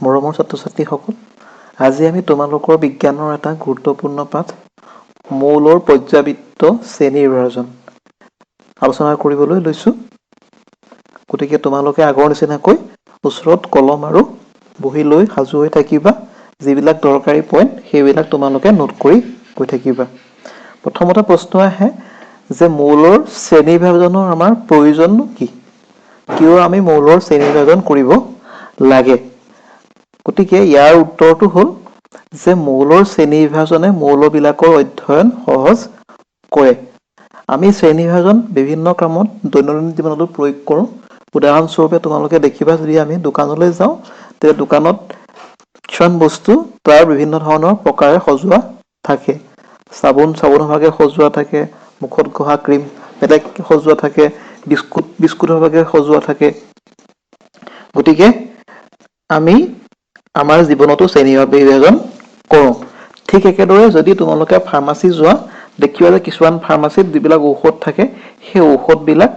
মৰমৰ ছাত্ৰ-ছাত্ৰীসকল, আজি আমি তোমালোকৰ বিজ্ঞানৰ এটা গুৰুত্বপূৰ্ণ পাঠ মৌলৰ পৰ্যাবৃত্ত শ্ৰেণী বিভাজন আলোচনা কৰিবলৈ লৈছোঁ। গতিকে তোমালোকে আগৰ নিচিনাকৈ ওচৰত কলম আৰু বহি লৈ সাজু হৈ থাকিবা। যিবিলাক দৰকাৰী পইণ্ট সেইবিলাক তোমালোকে নোট কৰি গৈ থাকিবা। প্ৰথমতে প্ৰশ্ন আহে যে মৌলৰ শ্ৰেণী বিভাজনৰ আমাৰ প্ৰয়োজন কি? কিয় আমি মৌলৰ শ্ৰেণী বিভাজন কৰিব লাগে? গতিকে ইয়াৰ উত্তৰটো হ'ল যে মৌলৰ শ্ৰেণী বিভাজনে মৌলবিলাকৰ অধ্যয়ন সহজ কৰে। আমি শ্ৰেণী বিভাজন বিভিন্ন কামত দৈনন্দিন জীৱনতো প্ৰয়োগ কৰোঁ। উদাহৰণস্বৰূপে তোমালোকে দেখিবা, যদি আমি দোকানলৈ যাওঁ তেতিয়া দোকানত কিছুমান বস্তু তাৰ বিভিন্ন ধৰণৰ প্ৰকাৰে সজোৱা থাকে। চাবোনৰ ভাগে সজোৱা থাকে, মুখত ঘঁহা ক্ৰীম বেলেগ সজোৱা থাকে, বিস্কুটৰ ভাগে সজোৱা থাকে। গতিকে আমি আমাৰ জীৱনতো শ্ৰেণী বিভাজন কৰোঁ। ঠিক একেদৰে যদি তোমালোকে ফাৰ্মাচী যোৱা, দেখিবা যে কিছুমান ফাৰ্মাচীত যিবিলাক ঔষধ থাকে সেই ঔষধবিলাক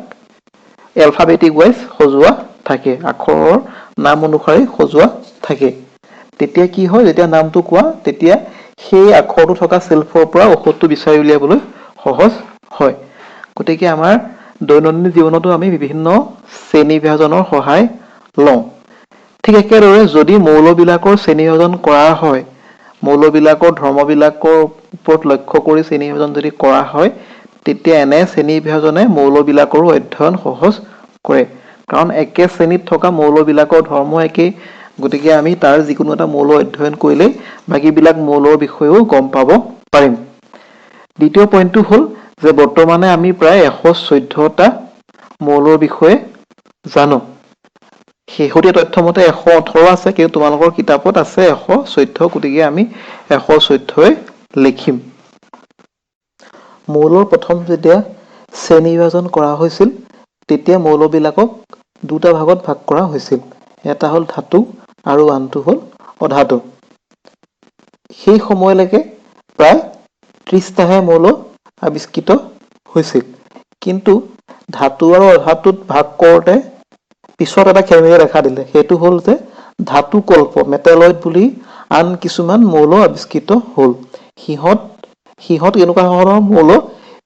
এলফাবেটিক ৱাইজ সজোৱা থাকে, আখৰৰ নাম অনুসাৰে সজোৱা থাকে। তেতিয়া কি হয়, যেতিয়া নামটো কোৱা তেতিয়া সেই আখৰটো থকা ছেল্ফৰ পৰা ঔষধটো বিচাৰি উলিয়াবলৈ সহজ হয়। গতিকে আমাৰ দৈনন্দিন জীৱনতো আমি বিভিন্ন শ্ৰেণী বিভাজনৰ সহায় লওঁ। ঠিক একেদৰে যদি মৌলবিলাকৰ শ্ৰেণী বিভাজন কৰা হয়, মৌলবিলাকৰ ধৰ্মবিলাকৰ ওপৰত লক্ষ্য কৰি শ্ৰেণী বিভাজন যদি কৰা হয়, তেতিয়া এনে শ্ৰেণী বিভাজনে মৌলবিলাকৰো অধ্যয়ন সহজ কৰে। কাৰণ একে শ্ৰেণীত থকা মৌলবিলাকৰ ধৰ্ম একেই। গতিকে আমি তাৰ যিকোনো এটা মৌল অধ্যয়ন কৰিলেই বাকীবিলাক মৌলৰ বিষয়েও গম পাব পাৰিম। দ্বিতীয় পইণ্টটো হ'ল যে বৰ্তমানে আমি প্ৰায় 114টা মৌলৰ বিষয়ে জানো। শেহতীয়া তথ্য মতে 118 আছে, কিন্তু তোমালোকৰ কিতাপত আছে 114, গতিকে আমি 114ই লিখিম। মৌলৰ প্ৰথম যেতিয়া শ্ৰেণী বিভাজন কৰা হৈছিল তেতিয়া মৌলবিলাকক দুটা ভাগত ভাগ কৰা হৈছিল। এটা হ'ল ধাতু আৰু আনটো হ'ল অধাতু। সেই সময়লৈকে প্ৰায় 30টাহে মৌল আৱিষ্কৃত হৈছিল। কিন্তু ধাতু আৰু অধাতুত ভাগ কৰোঁতে পিছত এটা খেলিমেলি দেখা দিলে। সেইটো হ'ল যে ধাতু কল্প মেটেলয়েড বুলি আন কিছুমান মৌল আৱিষ্কৃত হ'ল। সিহঁত এনেকুৱা ধৰণৰ মৌল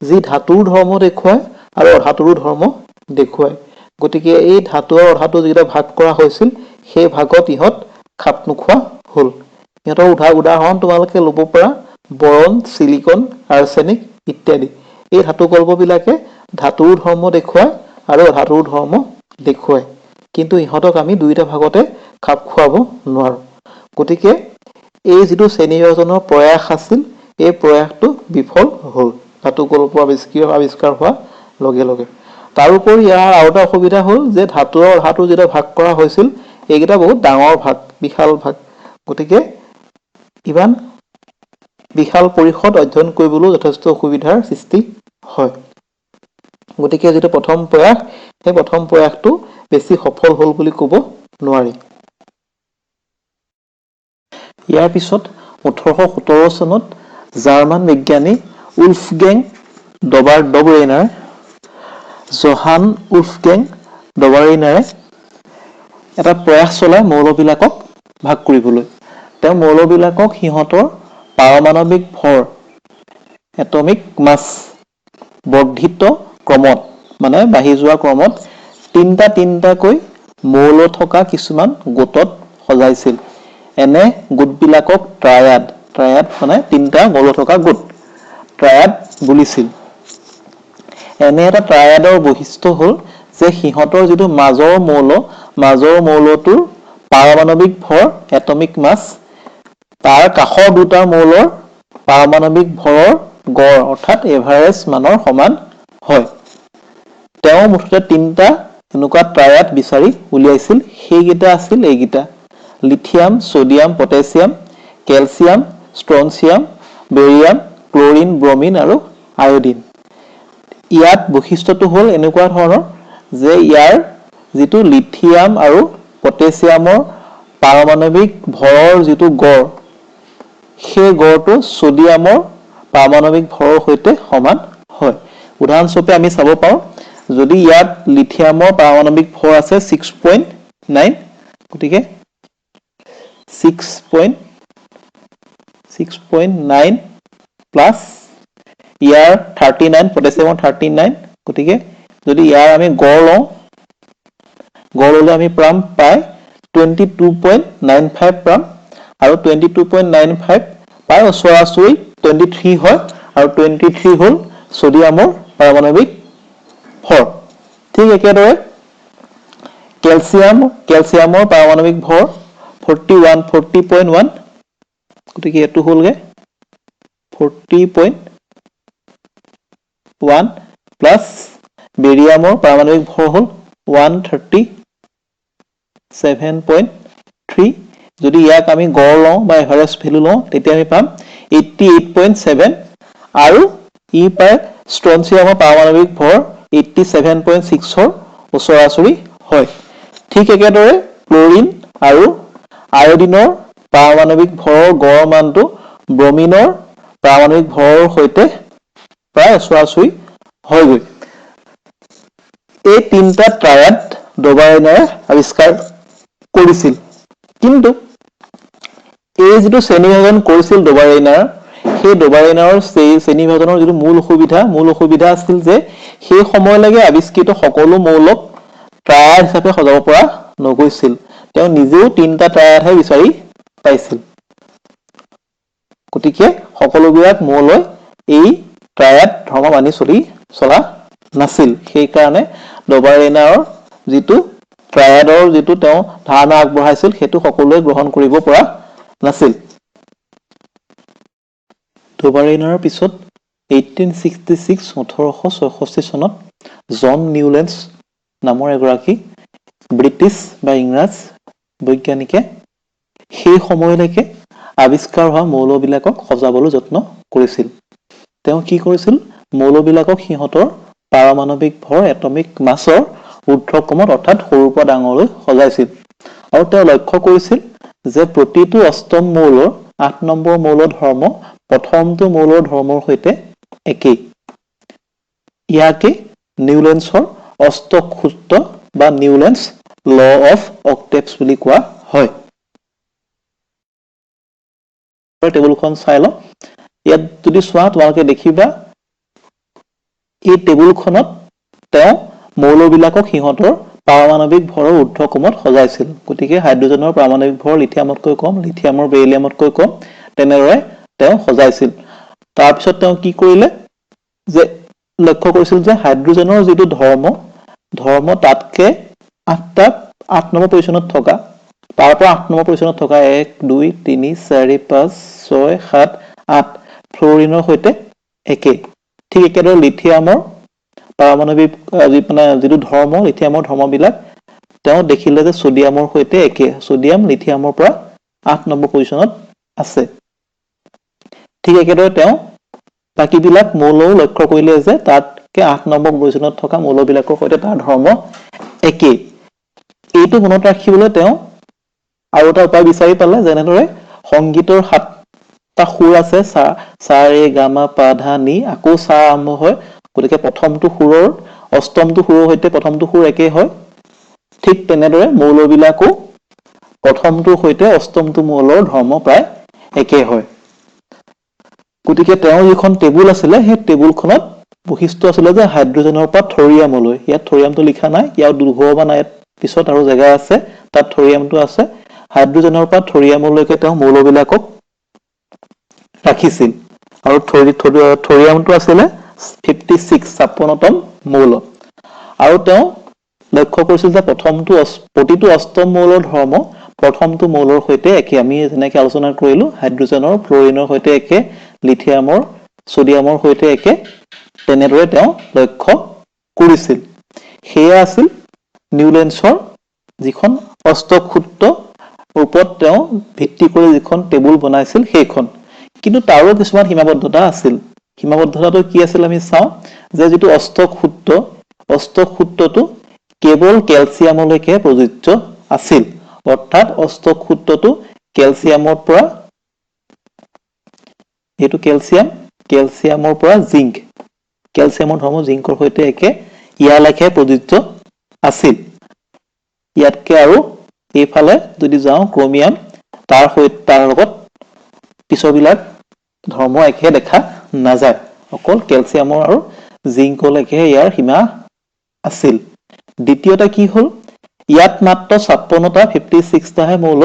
যি ধাতুৰ ধৰ্ম দেখুৱায় আৰু অধাতুৰো ধৰ্ম দেখুৱায়। গতিকে এই ধাতু আৰু অধাতু যিকেইটা ভাগ কৰা হৈছিল সেই ভাগত ইহঁত খাপ নোখোৱা হ'ল। ইহঁতৰ উদাহৰণ তোমালোকে ল'ব পাৰা বৰণ, চিলিকন, আৰ্ছেনিক ইত্যাদি। এই ধাতু কল্পবিলাকে ধাতুৰ ধৰ্ম দেখুৱায় আৰু অধাতুৰ ধৰ্ম দেখুৱায়। কিন্তু ইহঁতক আমি দুইটা ভাগতে খাপ খুৱাব নোৱাৰোঁ। গতিকে এই যিটো শ্ৰেণী বিভাজনৰ প্ৰয়াস আছিল, এই প্ৰয়াসটো বিফল হ'ল ধাতু কল্প আৱিষ্কাৰ হোৱাৰ লগে লগে। তাৰোপৰি ইয়াৰ আৰু এটা অসুবিধা হ'ল যে ধাতু আৰু অধাতু যেতিয়া ভাগ কৰা হৈছিল এইকেইটা বহুত ডাঙৰ ভাগ, বিশাল ভাগ। গতিকে ইমান বিশাল পৰিসৰত অধ্যয়ন কৰিবলৈও যথেষ্ট অসুবিধাৰ সৃষ্টি হয়। গতিকে যিটো প্ৰথম প্ৰয়াস, সেই প্ৰথম প্ৰয়াসটো বেছি সফল হ'ল বুলি ক'ব নোৱাৰি। ইয়াৰ পিছত 1817 চনত জাৰ্মান বিজ্ঞানী উলফগেং ডবাৰেইনাৰ জহান উলফগেং ডবাৰেইনাৰে এটা প্ৰয়াস চলায় মৌলবিলাকক ভাগ কৰিবলৈ। তেওঁ মৌলবিলাকক সিহঁতৰ পাৰমাণৱিক ভৰ এটমিক মাছ বৰ্ধিত ক্ৰমত, মানে বাঢ়ি যোৱা ক্ৰমত তিনিটাকৈ মৌল থকা কিছুমান গোটত সজাইছিল। এনে গোটবিলাকক ট্ৰায়াড মানে তিনিটা মৌল থকা গোট, ট্ৰায়াড বুলিছিল। এনে এটা ট্ৰায়াডৰ বৈশিষ্ট্য হ'ল যে সিহঁতৰ যিটো মাজৰ মৌলটোৰ পাৰমাণৱিক ভৰ এটমিক মাছ তাৰ কাষৰ দুটা মৌলৰ পাৰমাণৱিক ভৰৰ গড় অৰ্থাৎ এভাৰেজ মানৰ সমান হয়। তেওঁ মুঠতে তিনিটা এনেকুৱা ট্ৰায়াড বিচাৰি উলিয়াইছিল। সেইকেইটা আছিল এইকেইটা: lithium, sodium, potassium, calcium, strontium, barium, chlorine, bromine আৰু আয়ডিন। ইয়াত বৈশিষ্ট্যটো হ'ল এনেকুৱা ধৰণৰ যে ইয়াৰ যিটো লিথিয়াম আৰু পটেছিয়ামৰ পাৰমাণৱিক ভৰৰ যিটো গড়, সেই গড়টো ছডিয়ামৰ পাৰমাণৱিক ভৰৰ সৈতে সমান হয়। উদাহৰণস্বৰূপে আমি চাব পাৰোঁ, যদি ইয়াত লিথিয়ামৰ পাৰমাণৱিক ভৰ আছে 6.9, গতিকে 6.9 প্লাস ইয়াৰ 39 পটাছিয়ামৰ 39 গতিকে যদি ইয়াৰ আমি গড় ললে আমি পাই 22.95 পাম আৰু 22.95 পাই ওচৰা-ওচৰি 23 হয় আৰু 23 হল সোডিয়ামৰ পাৰমাণৱিক ভৰ ঠিক একেদৰে কেলছিয়ামৰ পাৰমাণৱিক ভৰ 40.1 গতিকে এটো হলগে 40.1 প্লাস বেৰিয়ামৰ পাৰমাণৱিক ভৰ হল 137.3 যদি ইয়াক আমি গড় লওঁ বা এভাৰেজ ভ্যালু লওঁ তেতিয়া আমি পাম 88.7 আৰু ই পাই ষ্ট্ৰনচিয়ামৰ পাৰমাণৱিক ভৰ 87.6 ৰ ওচৰা-ওচৰি হয় ঠিক একেদৰে ক্লোৰিন আৰু আয়োডিনৰ পাৰমাণৱিক ভৰৰ গড় মানটো ব্ৰমিনৰ পাৰমাণৱিক ভৰৰ সৈতে প্ৰায় ওচৰা-ওচৰি হয়গৈ এই তিনটা ট্ৰায়াড ডবাৰেনাৰে আৱিষ্কাৰ কৰিছিল কিন্তু এই যেটো শ্ৰেণীবিভাজন কৰিছিল ডবাৰেনাৰ সেই ডবাৰেনাৰৰ শ্ৰেণীবিভাজনৰ যেটো মূল অসুবিধা আছিল যে সেই সময়লৈকে আৱিষ্কৃত সকলো মৌলক ট্ৰায়াড হিচাপে সজাব পৰা নগৈছিল তেওঁ নিজেও তিনটা ট্ৰায়াডহে বিচাৰি পাইছিল গতিকে সকলোবিলাক মৌলই এই ট্ৰায়াড ধৰ্ম মানি চলা নাছিল সেই কাৰণে ডবাৰেনাৰৰ যেটো ট্ৰায়াডৰ যেটো তেওঁ ধাৰণা আগবঢ়াইছিল হেতু সকলোৱে গ্ৰহণ কৰিব পৰা নাছিল ডবাৰেনাৰৰ পিছত 1866 চনত জন নিউলেন্স নামৰ এগৰাকী ব্ৰিটিছ বা ইংৰাজ বৈজ্ঞানিকে সেই সময়লৈকে আৱিষ্কাৰ হোৱা মৌলবিলাকক সজাবলৈ যত্ন কৰিছিল তেওঁ কি কৰিছিল মৌলবিলাকক সিহঁতৰ পাৰমাণৱিক ভৰ এটমিক মাছৰ ঊৰ্ধ্বক্ৰমত অৰ্থাৎ সৰুৰ পৰা ডাঙৰলৈ সজাইছিল আৰু তেওঁ লক্ষ্য কৰিছিল যে প্ৰতিটো অষ্টম মৌলৰ 8 নম্বৰ মৌলৰ ধৰ্ম প্ৰথমটো মৌলৰ ধৰ্মৰ সৈতে একেই ইয়াকে নিউলেন্সৰ অষ্টক সূত্ৰ বা নিউলেন্স ল অফ অক্টেটস বুলি কোৱা হয় টেবুলখন চাই লওঁ ইয়াত যদি চোৱা তোমালোকে দেখিবা এই টেবুলখনত তেওঁ মৌলবিলাকক সিহঁতৰ পাৰমাণৱিক ভৰৰ ঊৰ্ধ্বক্ৰমত সজাইছিল গতিকে হাইড্ৰজেনৰ পাৰমাণৱিক ভৰ লিথিয়ামতকৈ কম লিথিয়ামৰ বেৰিলিয়ামতকৈ কম তেনেদৰে তেওঁ সজাইছিল তাৰ পিছত তেওঁ কি কৰিলে যে লক্ষ্য কৰিছিল যে হাইড্ৰজেনৰ যেটো ধৰ্ম তাতকে 8 নম্বৰ পজিশনত থকা তাৰ পৰা 8 নম্বৰ পজিশনত থকা 1 2 3 4 5 6 7 8 ফ্লোৰিনৰ সৈতে একে ঠিক একেদৰে লিথিয়ামৰ পাৰমাণৱিক যেটো ধৰ্ম লিথিয়ামৰ ধৰ্মবিলাক তেওঁ দেখিলে যে সোডিয়ামৰ সৈতে একে সোডিয়াম লিথিয়ামৰ পৰা 8 নম্বৰ পজিশনত আছে ঠিক একেদৰে তেওঁ বাকিবিলাক মৌলও লক্ষ্য কৰিলে যে তাতকে 8 নম্বৰ পজিশনত থকা মৌলবিলাকৰ সৈতে তাৰ ধৰ্ম একে এইটো মনত ৰাখিবলৈ তেওঁ আৰু এটা উপায় বিচাৰি পালে যেনেদৰে সংগীতৰ 7টা সুৰ আছে সা ৰে গা মা পা ধা নি আকৌ সা আৰম্ভ হয় গতিকে প্ৰথমটো সুৰৰ অষ্টমটো সুৰৰ সৈতে প্ৰথমটো সুৰ একে হয় ঠিক তেনেদৰে মৌলবিলাকো প্ৰথমটোৰ সৈতে অষ্টমটো মৌলৰ ধৰ্ম প্ৰায় একে হয় গতিকে তেওঁ যিখন টেবুল আছিলে সেই টেবুলখনত বৈশিষ্ট্য আছিলে যে হাইড্ৰজেনৰ পৰা থৰিয়ামলৈ ইয়াত থৰিয়ামটো লিখা নাই ইয়াৰ দুৰ্ঘবা নাই পিছত আৰু জায়গা আছে তাত থৰিয়ামটো আছে হাইড্ৰজেনৰ পৰা থৰিয়ামলৈকে তেওঁ মৌলবিলাকক ৰাখিছিল আৰু থৰিয়ামটো আছিলে 56তম মৌল আৰু তেওঁ লক্ষ্য কৰিছিল যে প্ৰতিটো অষ্টম মৌলৰ ধৰ্ম প্ৰথমটো মৌলৰ সৈতে একে আমি যেনেকৈ আলোচনা কৰিলো হাইড্ৰজেনৰ ফ্লোৰিনৰ সৈতে একে লিথিয়ামৰ সোডিয়ামৰ সৈতে একে তেনেদৰে তেওঁ লক্ষ্য কৰিছিল হেয়া আছিল নিউলেন্সৰ যিখন অষ্টক সূত্ৰ ওপৰত তেওঁ ভিত্তি কৰি যিখন টেবুল বনাইছিল সেইখন কিন্তু তাৰো কিছুমান সীমাবদ্ধতা আছিল সীমাবদ্ধতাটো কি আছিল আমি চাওঁ যে যেটো অষ্টক সূত্ৰটো কেৱল কেলছিয়ামলৈকে প্ৰযোজ্য আছিল অৰ্থাৎ অষ্টক সূত্ৰটো কেলছিয়ামৰ পৰা এটো কেলছিয়ামৰ পৰা জিংক কেলছিয়ামৰ ধৰ্ম জিংকৰ সৈতে একে ইয়ালৈকে প্ৰযোজ্য আছিল ইয়াতকে আৰু এইফালে যদি যাওঁ ক্ৰোমিয়াম তাৰ লগত পিছৰবিলাক ধৰ্ম একে দেখা নাযায়। অকল কেলছিয়ামৰ আৰু জিংকলৈকে ইয়াৰ সীমা আছিল। দ্বিতীয়তে কি হ'ল, ইয়াত মাত্ৰ 56টা 56টাহে মৌল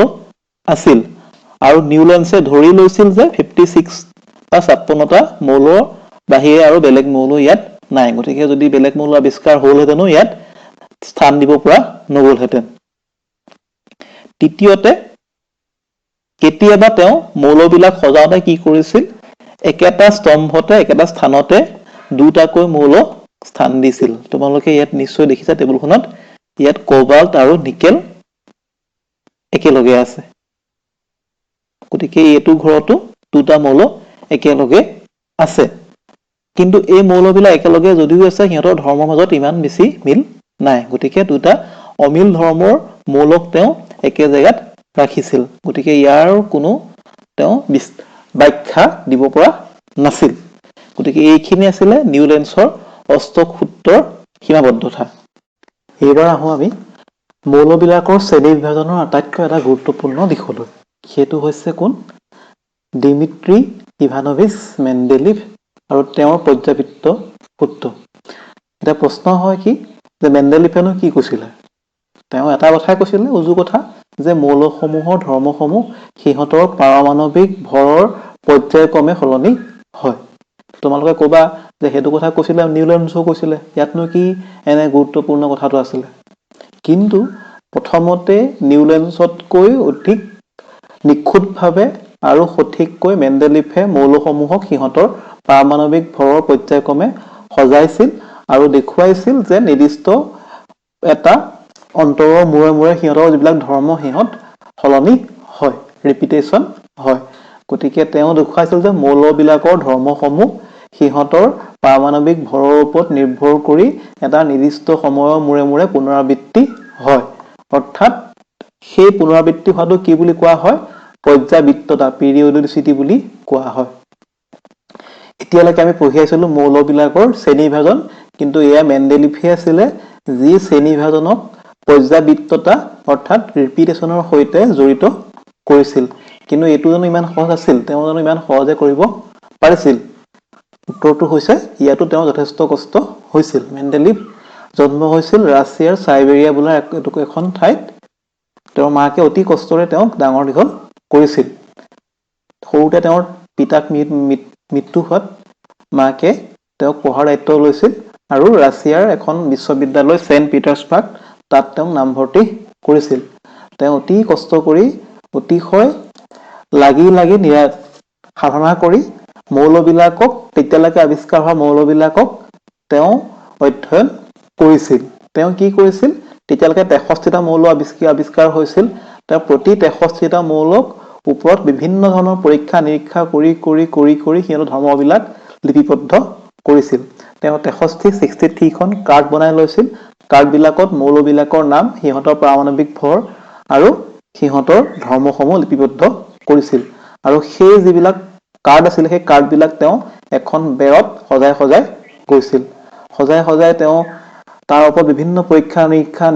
আছিল আৰু নিউলেন্সে ধৰি লৈছিল যে 56 বা 56টা মৌলৰ বাহিৰে আৰু বেলেগ মৌল ইয়াত নাই। গতিকে যদি বেলেগ মৌল আৱিষ্কাৰ হ'লহেঁতেনো ইয়াত স্থান দিব পৰা নগ'লহেঁতেন। তৃতীয়তে, কেতিয়াবা তেওঁ মৌলবিলাক সজাওঁতে কি কৰিছিল, একেটা স্তম্ভতে একেটা স্থানতে দুটাকৈ মৌল স্থান দিছিল। তোমালোকে ইয়াত নিশ্চয় দেখিছা টেবুলখনত, ইয়াত কোবাল্ট আৰু নিকেল একেলগে আছে। গতিকে এইটো ঘৰতো দুটা মৌল একেলগে আছে। কিন্তু এই মৌলবিলাক একেলগে যদিও আছে, সিহঁতৰ ধৰ্মৰ মাজত ইমান বেছি মিল নাই। গতিকে দুটা অমিল ধৰ্মৰ মৌলক তেওঁ একে জেগাত ৰাখিছিল। গতিকে ইয়াৰ কোনো তেওঁ ব্যাখ্যা দিব পৰা নাছিল। গতিকে এইখিনি আছিলে নিউলেন্সৰ অষ্টক সূত্ৰৰ সীমাবদ্ধতা। এইবাৰ আহোঁ আমি মৌলবিলাকৰ শ্ৰেণী বিভাজনৰ আটাইতকৈ এটা গুৰুত্বপূৰ্ণ দিশলৈ। সেইটো হৈছে কোন? ডিমিত্ৰি ইভানোভিচ মেণ্ডেলিভ আৰু তেওঁৰ পৰ্যাবৃত্ত সূত্ৰ। এতিয়া প্ৰশ্ন হয় কি, যে মেণ্ডেলিভেনো কি কৈছিলে? তেওঁ এটা কথাই কৈছিলে, উজু কথা, যে মৌলসমূহৰ ধৰ্মসমূহ সিহঁতৰ পাৰমাণৱিক ভৰৰ পৰ্যায়ক্ৰমে সলনি হয়। তোমালোকে ক'বা যে সেইটো কথা কৈছিলে নিউলেন্সেও কৈছিলে, ইয়াতনো কি এনে গুৰুত্বপূৰ্ণ কথাটো আছিলে? কিন্তু প্ৰথমতে নিউলেন্সতকৈ অধিক নিখুঁতভাৱে আৰু সঠিককৈ মেণ্ডেলিভে মৌলসমূহক সিহঁতৰ পাৰমাণৱিক ভৰৰ পৰ্যায়ক্ৰমে সজাইছিল আৰু দেখুৱাইছিল যে নিৰ্দিষ্ট এটা অন্তৰৰ মূৰে মূৰে সিহঁতৰ যিবিলাক ধৰ্ম সিহঁত সলনি হয়, ৰিপিটেশ্যন হয়। গতিকে তেওঁ দেখুৱাইছিল যে মৌলবিলাকৰ ধৰ্মসমূহ সিহঁতৰ পাৰমাণৱিক ভৰৰ ওপৰত নিৰ্ভৰ কৰি এটা নিৰ্দিষ্ট সময়ৰ মূৰে মূৰে পুনৰাবৃত্তি হয়। অৰ্থাৎ সেই পুনৰাবৃত্তি হোৱাটো কি বুলি কোৱা হয়? পৰ্যাবৃত্ততা, পিৰিয়ডিচিটি বুলি কোৱা হয়। এতিয়ালৈকে আমি পঢ়ি আহিছিলো মৌলবিলাকৰ শ্ৰেণী বিভাজন, কিন্তু এয়া মেণ্ডেলিভে আছিলে যি শ্ৰেণী বিভাজনক পৰ্যাবৃত্ততা অৰ্থাৎ ৰিপিটেশ্যনৰ সৈতে জড়িত কৰিছিল। কিন্তু এইটো জানো ইমান সহজ আছিল? তেওঁ জানো ইমান সহজে কৰিব পাৰিছিল? উত্তৰটো হৈছে, ইয়াতো তেওঁ যথেষ্ট কষ্ট হৈছিল। মেণ্ডেলিভ জন্ম হৈছিল ৰাছিয়াৰ চাইবেৰিয়া বোলা এখন ঠাইত। তেওঁৰ মাকে অতি কষ্টৰে তেওঁক ডাঙৰ দীঘল কৰিছিল। সৰুতে তেওঁৰ পিতাক মৃত্যু হোৱাত মাকে তেওঁক পঢ়াৰ দায়িত্ব লৈছিল আৰু ৰাছিয়াৰ এখন বিশ্ববিদ্যালয় ছেইণ্ট পিটাৰ্ছবাৰ্গ, তাত তেওঁক নামভৰ্তি কৰিছিল। তেওঁ অতি কষ্ট কৰি, অতিশয় লাগি সাধনা কৰি মৌলবিলাকক, তেতিয়ালৈকে আৱিষ্কাৰ হোৱা মৌলবিলাকক তেওঁ অধ্যয়ন কৰিছিল। তেওঁ কি কৰিছিল? তেতিয়ালৈকে 63টা মৌল আৱিষ্কাৰ হৈছিল। তেওঁ প্ৰতি 63টা মৌলক ওপৰত বিভিন্ন ধৰণৰ পৰীক্ষা নিৰীক্ষা কৰি সিহঁতৰ ধৰ্মবিলাক লিপিবদ্ধ কৰিছিল। তেওঁ 63খন কাৰ্ড বনাই লৈছিল। কাৰ্ডবিলাকত মৌলবিলাকৰ নাম, সিহঁতৰ পাৰমাণৱিক ভৰ আৰু সিহঁতৰ ধৰ্মসমূহ লিপিবদ্ধ কৰিছিল। আৰু সেই যিবিলাক কাৰ্ড আছিল, সেই কাৰ্ডবিলাক তেওঁ এখন বেৰত সজাই গৈছিল। সজাই তেওঁ তাৰ ওপৰত বিভিন্ন পৰীক্ষা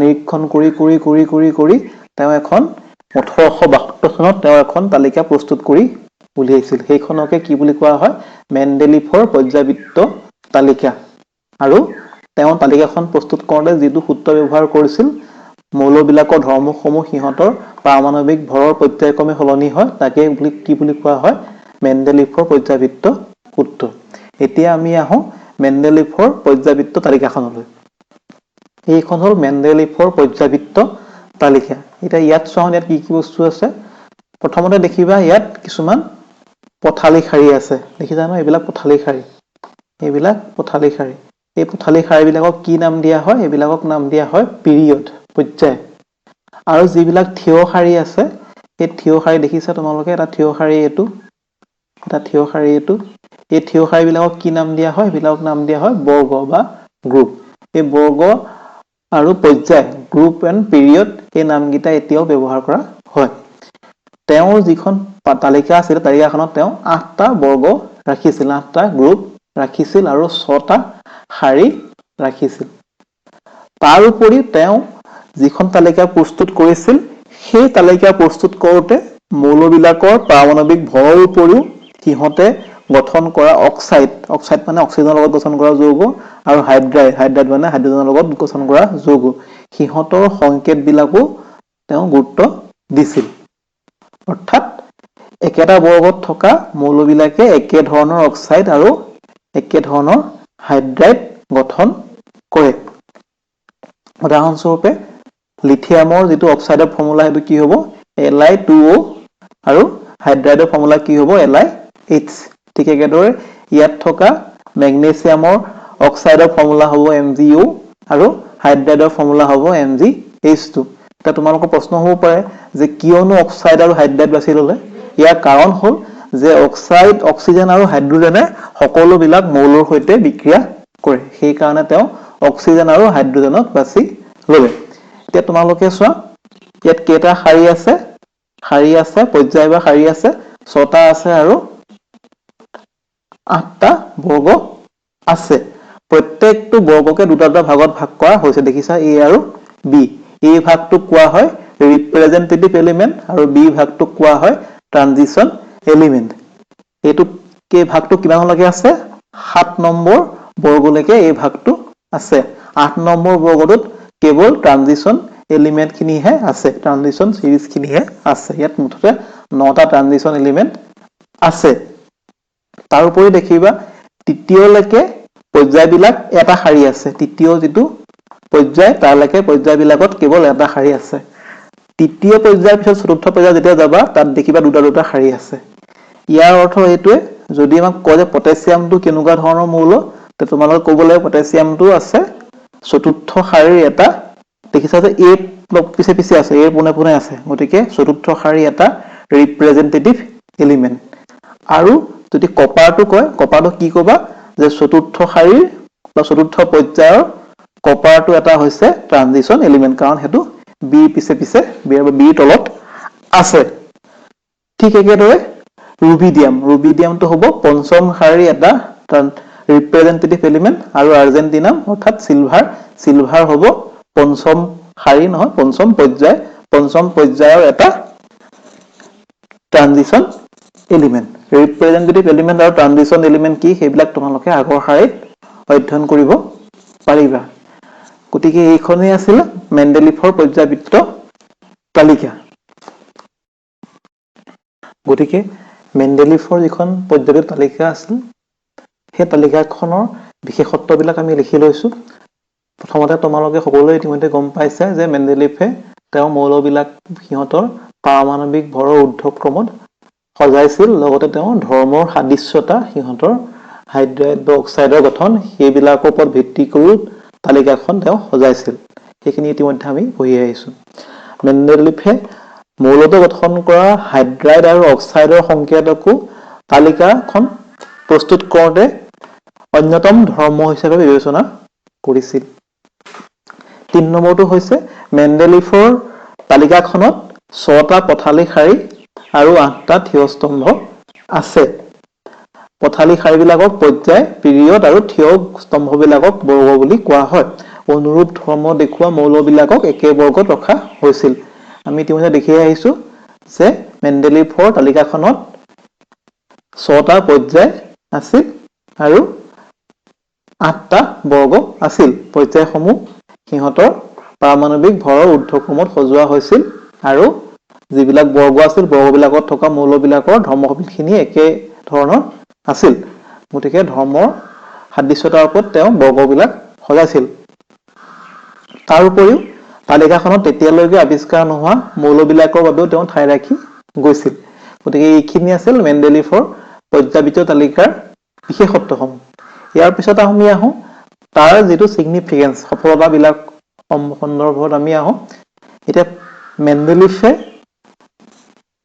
নিৰীক্ষণ কৰি তেওঁ এখন 1872 চনত তেওঁ এখন তালিকা প্ৰস্তুত কৰি উলিয়াইছিল। সেইখনকে কি বুলি কোৱা হয়? মেণ্ডেলিভৰ পৰ্যাবৃত্ত তালিকা। আৰু তেওঁ তালিকাখন প্ৰস্তুত কৰোঁতে যিটো সূত্ৰ ব্যৱহাৰ কৰিছিল, মৌলবিলাকৰ ধৰ্মসমূহ সিহঁতৰ পাৰমাণৱিক ভৰৰ পৰ্যায়ক্ৰমে সলনি হয়, তাকে কি বুলি কোৱা হয়? মেণ্ডেলিভৰ পৰ্যাবৃত্ত সূত্ৰ। এতিয়া আমি আহোঁ মেণ্ডেলিভৰ পৰ্যাবৃত্ত তালিকাখনলৈ। এইখন হ'ল মেণ্ডেলিভৰ পৰ্যাবৃত্ত তালিকা। এতিয়া ইয়াত চাওঁ, ইয়াত কি কি বস্তু আছে। প্ৰথমতে দেখিবা ইয়াত কিছুমান পথালি শাৰী আছে। দেখিছা ন? এইবিলাক পথালি শাৰী। এই পথালি শাৰীবিলাকক কি নাম দিয়া হয়? এইবিলাকক নাম দিয়া হয় পিৰিয়ড, পৰ্যায়। আৰু যিবিলাক থিয় শাৰী আছে, এই থিয় শাৰী দেখিছা তোমালোকে? এটা থিয় শাৰী এইটো, এটা থিয় শাৰী এইটো। এই থিয় শাৰীবিলাকক কি নাম দিয়া হয়? এইবিলাকক নাম দিয়া হয় বৰ্গ বা গ্ৰুপ। এই বৰ্গ আৰু পৰ্যায়, গ্ৰুপ এণ্ড পিৰিয়ড, এই নামকেইটা এতিয়াও ব্যৱহাৰ কৰা হয়। তেওঁৰ যিখন তালিকা আছিল, তালিকাখনত তেওঁ 8টা বৰ্গ ৰাখিছিল, 8টা গ্ৰুপ ৰাখিছিল আৰু 6টা শাৰী ৰাখিছিল। তাৰোপৰি তেওঁ যিখন তালিকা প্ৰস্তুত কৰিছিল, সেই তালিকা প্ৰস্তুত কৰোঁতে মৌলবিলাকৰ পাৰমাণৱিক ভৰৰ উপৰিও সিহঁতে গঠন কৰা অক্সাইড মানে অক্সিজেনৰ লগত গঠন কৰা যৌগ আৰু হাইড্ৰাইড মানে হাইড্ৰজেনৰ লগত গঠন কৰা যৌগ সিহঁতৰ সংকেতবিলাকো তেওঁ গুৰুত্ব দিছিল অৰ্থাৎ একেটা বৰ্গত থকা মৌলবিলাকে একে ধৰণৰ অক্সাইড আৰু একে ধৰণৰ হাইড্ৰাইড গঠন কৰে উদাহৰণস্বৰূপে লিথিয়ামৰ যিটো অক্সাইডৰ ফৰ্মুলা সেইটো কি হ'ব Li2O আৰু হাইড্ৰাইডৰ ফৰ্মুলা কি হ'ব LiH ঠিক একেদৰে ইয়াত থকা মেগনেছিয়ামৰ অক্সাইডৰ ফৰ্মুলা হ'ব MgO আৰু হাইড্ৰাইডৰ ফৰ্মুলা হ'ব MgH2 এটা তোমালোকৰ প্ৰশ্ন হ'ব পাৰে যে কিয়নো অক্সাইড আৰু হাইড্ৰাইড বাছি ল'লে ইয়াৰ কাৰণ হ'ল যে অক্সাইড অক্সিজেন আৰু হাইড্ৰজেনে সকলোবিলাক মৌলৰ সৈতে বিক্ৰিয়া কৰে সেই কাৰণে তেওঁ অক্সিজেন আৰু হাইড্ৰজেনক বাছি ল'লে এতিয়া তোমালোকে চোৱা ইয়াত কেইটা শাৰী আছে পৰ্যায় বা শাৰী আছে 6টা আছে আৰু 8টা বৰ্গ আছে প্ৰত্যেকটো বৰ্গকে দুটা ভাগত ভাগ কৰা হৈছে দেখিছা A আৰু B A ভাগটো কোৱা হয় ৰিপ্ৰেজেন্টেটিভ এলিমেন্ট আৰু B ভাগটো কোৱা হয় ট্ৰানজিশন এলিমেন্ট এইটো কে ভাগটো কিমানলৈকে আছে 7 নম্বৰ বৰ্গলৈকে এই ভাগটো আছে 8 নম্বৰ বৰ্গটোত কেৱল ট্ৰানজিশন এলিমেন্ট খিনিহে আছে ট্ৰানজিশন সিৰিজ খিনিহে আছে ইয়াত মুঠতে 9টা ট্ৰানজিশন এলিমেন্ট আছে তাৰ উপৰি দেখিবা তৃতীয়লৈকে পৰ্যায়বিলাক এটা শাৰী আছে তৃতীয় যেটো পৰ্যায় তাৰলৈকে পৰ্যায়বিলাকত কেৱল এটা শাৰী আছে তৃতীয় পৰ্যায়ৰ পিছত চতুৰ্থ পৰ্যায় যেতিয়া যাবা তাত দেখিবা দুটা শাৰী আছে ইয়াৰ অৰ্থ এইটোৱে যদি আমাক কয় যে পটাছিয়ামটো কেনেকুৱা ধৰণৰ মৌল তে তোমালোকে ক'ব লাগিব পটাছিয়ামটো আছে চতুৰ্থ শাৰীৰ এটা দেখিছা যে A পিছে আছে A পোনে আছে গতিকে চতুৰ্থ শাৰী এটা ৰিপ্ৰেজেন্টেটিভ এলিমেন্ট আৰু যদি কপাৰটো কয় কপাৰটো কি ক'বা যে চতুৰ্থ শাৰীৰ বা চতুৰ্থ পৰ্যায়ৰ কপাৰটো এটা হৈছে ট্ৰানজিশন এলিমেন্ট কাৰণ হেতু B পিছে B তলত আছে ঠিক একেদৰে ৰুবিডিয়ামটো হ'ব পঞ্চম শাৰীৰ এটা ৰিপ্ৰেজেন্টেটিভ এলিমেন্ট আৰু আৰ্জেন্টিনাম অৰ্থাৎ সিলভাৰ হ'ব পঞ্চম শাৰী নহয় পঞ্চম পৰ্যায়ৰ এটা ট্ৰানজিশন এলিমেন্ট ৰিপ্ৰেজেন্টেটিভ এলিমেন্ট আৰু ট্ৰানজিশন এলিমেন্ট কি সেইবিলাক তোমালোকে আগৰ শাৰীত অধ্যয়ন কৰিব পাৰিবা গতিকে এইখনেই আছিল মেণ্ডেলিফৰ পৰ্যায়বৃত্ত তালিকা গতিকে মেণ্ডেলিফৰ যিখন পৰ্যায়বৃত্ত তালিকা আছিল সেই তালিকাখনৰ বিশেষত্ববিলাক আমি লিখি লৈছো প্ৰথমতে তোমালোকে সকলোৱে ইতিমধ্যে গম পাইছে যে মেণ্ডেলিফে তেওঁ মৌলবিলাক সিহঁতৰ পাৰমাণৱিক ভৰৰ ঊৰ্ধ্বক্ৰমত সজাইছিল লগতে তেওঁ ধৰ্মৰ সাদৃশ্যতা সিহঁতৰ হাইড্ৰাইড বা অক্সাইডৰ গঠন সেইবিলাকৰ ওপৰত ভিত্তি কৰি তালিকাখন তেওঁ সজাইছিল সেইখিনি ইতিমধ্যে আমি পঢ়ি আহিছো মেণ্ডেলিফে মৌলটো গঠন কৰা হাইড্ৰাইড আৰু অক্সাইডৰ সংকেতকো তালিকাখন প্ৰস্তুত কৰোঁতে অন্যতম ধৰ্ম হিচাপে বিবেচনা কৰিছিল 3 নম্বৰটো হৈছে মেণ্ডেলিফৰ তালিকাখনত 6টা পথালি শাৰী আৰু 8টা থিয় স্তম্ভ আছে পথালি শাৰীবিলাকক পৰ্যায় পিৰিয়ড আৰু থিয় স্তম্ভবিলাকক বৰ্গ বুলি কোৱা হয় অনুৰূপ ধৰ্ম দেখুৱা মৌলবিলাকক একে বৰ্গত ৰখা হৈছিল আমি ইতিমধ্যে দেখি আহিছো যে মেণ্ডেলিফৰ তালিকাখনত 6টা পৰ্যায় আছিল আৰু 8টা বৰ্গ আছিল পৰ্যায়সমূহ সিহঁতৰ পাৰমাণৱিক ভৰৰ ঊৰ্ধ্বক্ৰমত সজোৱা হৈছিল আৰু যিবিলাক বৰ্গ আছিল বৰ্গবিলাকত থকা মৌলবিলাকৰ ধৰ্মখিনি একে ধৰণৰ আছিল গতিকে ধৰ্মৰ সাদৃশ্যতাৰ ওপৰত তেওঁ বৰ্গবিলাক সজাইছিল তাৰ উপৰিও তালিকাখনত তেতিয়ালৈকে আৱিষ্কাৰ নোহোৱা মৌলবিলাকৰ বাবেও তেওঁ ঠাই ৰাখি গৈছিল গতিকে এইখিনি আছিল মেণ্ডেলিফৰ পৰ্যায়বৃত্ত তালিকাৰ বিশেষত্বসমূহ ইয়াৰ পিছত আমি আহোঁ তাৰ যেটো সিগনিফিকেন্স সফলতাবিলাক সন্দৰ্ভত আমি আহোঁ এতিয়া মেণ্ডেলিফে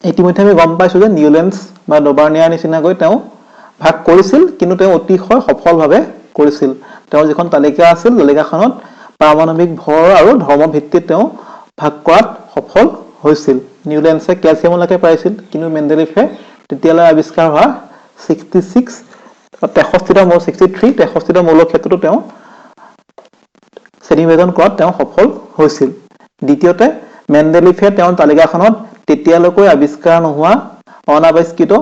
ইতিমধ্যে আমি গম পাইছো যে নিউলেন্স বা ডবাৰ্নিয়াৰ নিচিনাকৈ তেওঁ ভাগ কৰিছিল কিন্তু তেওঁ অতিশয় সফলভাৱে কৰিছিল তেওঁৰ যিখন তালিকা আছিল তালিকাখনত পাৰমাণৱিক ভৰ আৰু ধৰ্ম ভিত্তিত তেওঁ ভাগ কৰাত সফল হৈছিল নিউলেন্সে কেলছিয়ামলৈকে পাইছিল কিন্তু মেণ্ডেলিফে তেতিয়ালৈ আৱিষ্কাৰ হোৱা 63টা মৌলৰ ক্ষেত্ৰতো তেওঁ শ্ৰেণীবিভাজন কৰাত তেওঁ সফল হৈছিল দ্বিতীয়তে মেণ্ডেলিফে তেওঁৰ তালিকাখনত তেতিয়ালৈকে আৱিষ্কাৰ নোহোৱা অনাৱিষ্কৃত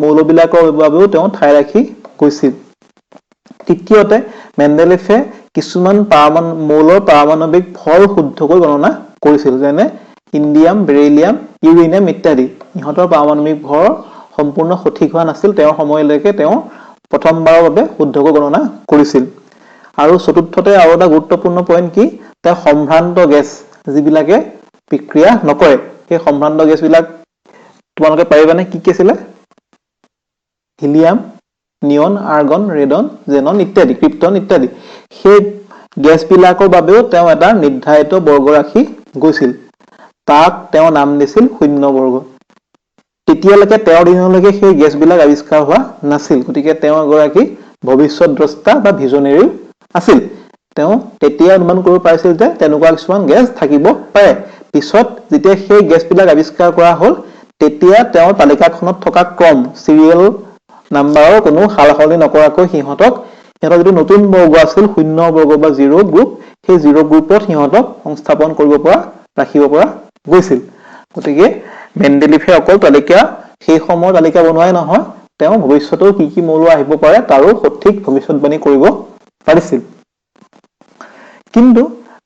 মৌলবিলাকৰ বাবেও তেওঁ ঠাই ৰাখি গৈছিল। তৃতীয়তে মেণ্ডেলিফে কিছুমান মৌলৰ পাৰমাণৱিক ভৰ শুদ্ধকৈ গণনা কৰিছিল, যেনে ইণ্ডিয়াম, বেৰিলিয়াম, ইউৰেনিয়াম ইত্যাদি। ইহঁতৰ পাৰমাণৱিক ভৰ সম্পূৰ্ণ সঠিক হোৱা নাছিল, তেওঁৰ সময়লৈকে তেওঁ প্ৰথমবাৰৰ বাবে শুদ্ধকৈ গণনা কৰিছিল। আৰু চতুৰ্থতে আৰু এটা গুৰুত্বপূৰ্ণ পইণ্ট কি, তেওঁ সম্ভ্ৰান্ত গেছ যিবিলাকে বিক্ৰিয়া নকৰে, সেই সম্ভ্ৰান্ত গেছবিলাক তোমালোকে পাৰিবানে কি কি আছিলে? হিলিয়াম, নিয়ন, আৰ্গন, ৰেডন, জেনন ইত্যাদি, ক্ৰিপ্টন ইত্যাদি। সেই গেছবিলাকৰ বাবেও তেওঁ এটা নিৰ্ধাৰিত বৰ্গৰাশি গৈছিল, তাক তেওঁ নাম দিছিল শূন্য বৰ্গ। তেতিয়ালৈকে তেওঁৰ দিনলৈকে সেই গেছবিলাক আৱিষ্কাৰ হোৱা নাছিল, গতিকে তেওঁ এগৰাকী ভৱিষ্যত দ্ৰষ্টা বা ভিজনেৰীও আছিল। তেওঁ তেতিয়া অনুমান কৰিব পাৰিছিল যে তেনেকুৱা কিছুমান গেছ থাকিব পাৰে। পিছত যেতিয়া সেই গেছবিলাক আৱিষ্কাৰ কৰা হ'ল, তেতিয়া তেওঁৰ তালিকাখনত থকা ক্ৰম, চিৰিয়েল নাম্বাৰৰ কোনো সাল সলনি নকৰাকৈ সিহঁতৰ যিটো নতুন বৰ্গ আছিল শূন্য বৰ্গ বা জিৰ' গ্ৰুপ, সেই জিৰ' গ্ৰুপত সিহঁতক সংস্থাপন কৰিব পৰা, ৰাখিব পৰা গৈছিল। গতিকে মেণ্ডেলিফে অকল সেই সময়ৰ তালিকা বনোৱাই নহয়, তেওঁ ভৱিষ্যতেও কি কি মৌল আহিব পাৰে তাৰো সঠিক ভৱিষ্যতবাণী কৰিব পাৰিছিল। কিন্তু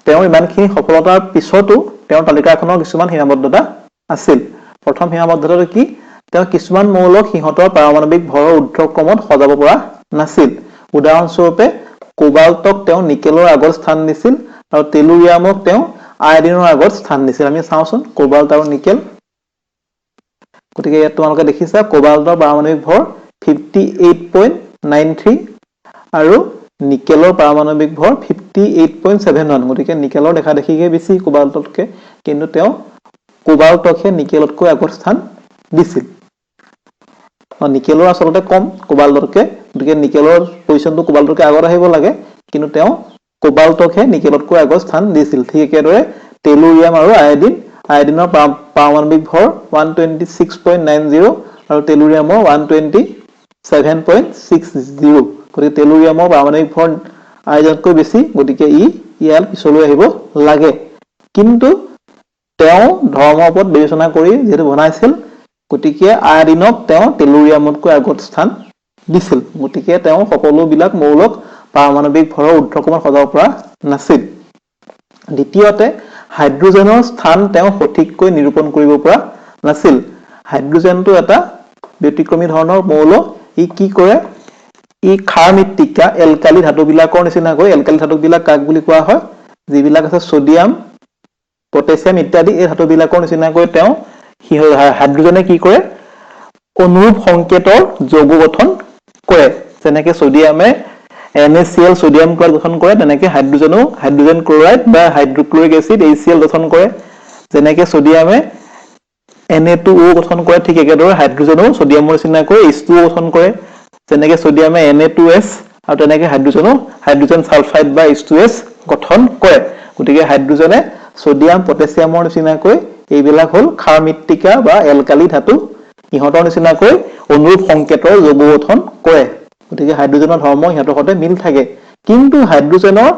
তেওঁৰ ইমানখিনি সফলতাৰ পিছতো তেওঁৰ তালিকাখনৰ কিছুমান সীমাবদ্ধতা আছিল। প্ৰথম সীমাবদ্ধতাটো কি, তেওঁ কিছুমান মৌলক সিহঁতৰ পাৰমাণৱিক ভৰৰ ঊৰ্ধ্বক্ৰমত সজাব পৰা নাছিল। উদাহৰণস্বৰূপে কোবাল্টক তেওঁ নিকেলৰ আগত স্থান দিছিল আৰু টেলুৰিয়ামক তেওঁ আয়ডিনৰ আগত স্থান দিছিল। আমি চাওঁচোন কোবাল্ট আৰু নিকেল। গতিকে ইয়াত তোমালোকে দেখিছা কোবাল্টৰ পাৰমাণৱিক ভৰ 58.93 আৰু নিকেলৰ পাৰমাণৱিক ভৰ 58.71। গতিকে নিকেলৰ দেখা দেখিকে বেছি কোবাল্টতকে, কিন্তু তেওঁ কোবাল্টকহে নিকেলতকৈ আগত স্থান দিছিল। নিকেলৰ আচলতে কম কোবাল্টতকে, গতিকে নিকেলৰ পজিশ্যনটো কোবাল্টতকে আগত আহিব লাগে, কিন্তু তেওঁ কোবাল্টকহে নিকেলতকৈ আগত স্থান দিছিল। ঠিক একেদৰে টেলুৰিয়াম আৰু আয়ডিনৰ পাৰমাণৱিক ভৰ 126.90 আৰু টেলুৰিয়ামৰ 127.60। গতিকে টেলুৰিয়ামৰ পাৰমাণৱিক ভৰ আয়ডিনতকৈ বেছি, গতিকে ইয়াৰ পিছলৈ আহিব লাগে। কিন্তু তেওঁ ধৰ্মৰ ওপৰত বিবেচনা কৰি যিহেতু বনাইছিল, গতিকে আয়ডিনক তেওঁ টেলুৰিয়ামতকৈ আগত স্থান দিছিল। গতিকে তেওঁ সকলোবিলাক মৌলক পাৰমাণৱিক ভৰৰ ঊৰ্ধ্বক্ৰমত সজাব পৰা নাছিল। দ্বিতীয়তে হাইড্ৰজেনৰ স্থান তেওঁ সঠিককৈ নিৰূপণ কৰিব পৰা নাছিল। হাইড্ৰজেনটো এটা ব্যতিক্ৰমী ধৰণৰ মৌল। ই কি কৰে, ই ক্ষাৰ মৃত্তিকা এলকালি ধাতুবিলাকৰ নিচিনাকৈ, এলকালি ধাতুবিলাক কাক বুলি কোৱা হয়, যিবিলাক আছে ছডিয়াম, পটেছিয়াম ইত্যাদি, এই ধাতুবিলাকৰ নিচিনাকৈ তেওঁ হাইড্ৰজেনে কি কৰে, অনুৰূপ সংকেতৰ যৌগ গঠন কৰে। যেনেকে ছডিয়ামে NaCl ছডিয়াম ক্লৰাইড গঠন কৰে, তেনেকে হাইড্ৰজেনেও হাইড্ৰজেন ক্লৰাইড বা হাইড্ৰক্লৰিক এচিড HCl গঠন কৰে। যেনেকে ছডিয়ামে Na2O গঠন কৰে, ঠিক একেদৰে হাইড্ৰজেনেও ছডিয়ামৰ নিচিনাকৈ H2O গঠন কৰে। যেনেকে ছডিয়ামে Na2S আৰু তেনেকে হাইড্ৰজেনেও হাইড্ৰজেন সালফাইড বা H2S গঠন কৰে। গতিকে হাইড্ৰজেনে ছডিয়াম, পটেছিয়ামৰ নিচিনাকৈ এইবিলাক হ'ল ক্ষাৰ মৃত্তিকা বা এলকালি ধাতু, ইহঁতৰ নিচিনাকৈ অনুৰূপ সংকেতৰ যৌগ গঠন কৰে। গতিকে হাইড্ৰজেনৰ ধৰ্ম ইহঁতৰ সৈতে মিল থাকে। কিন্তু হাইড্ৰজেনৰ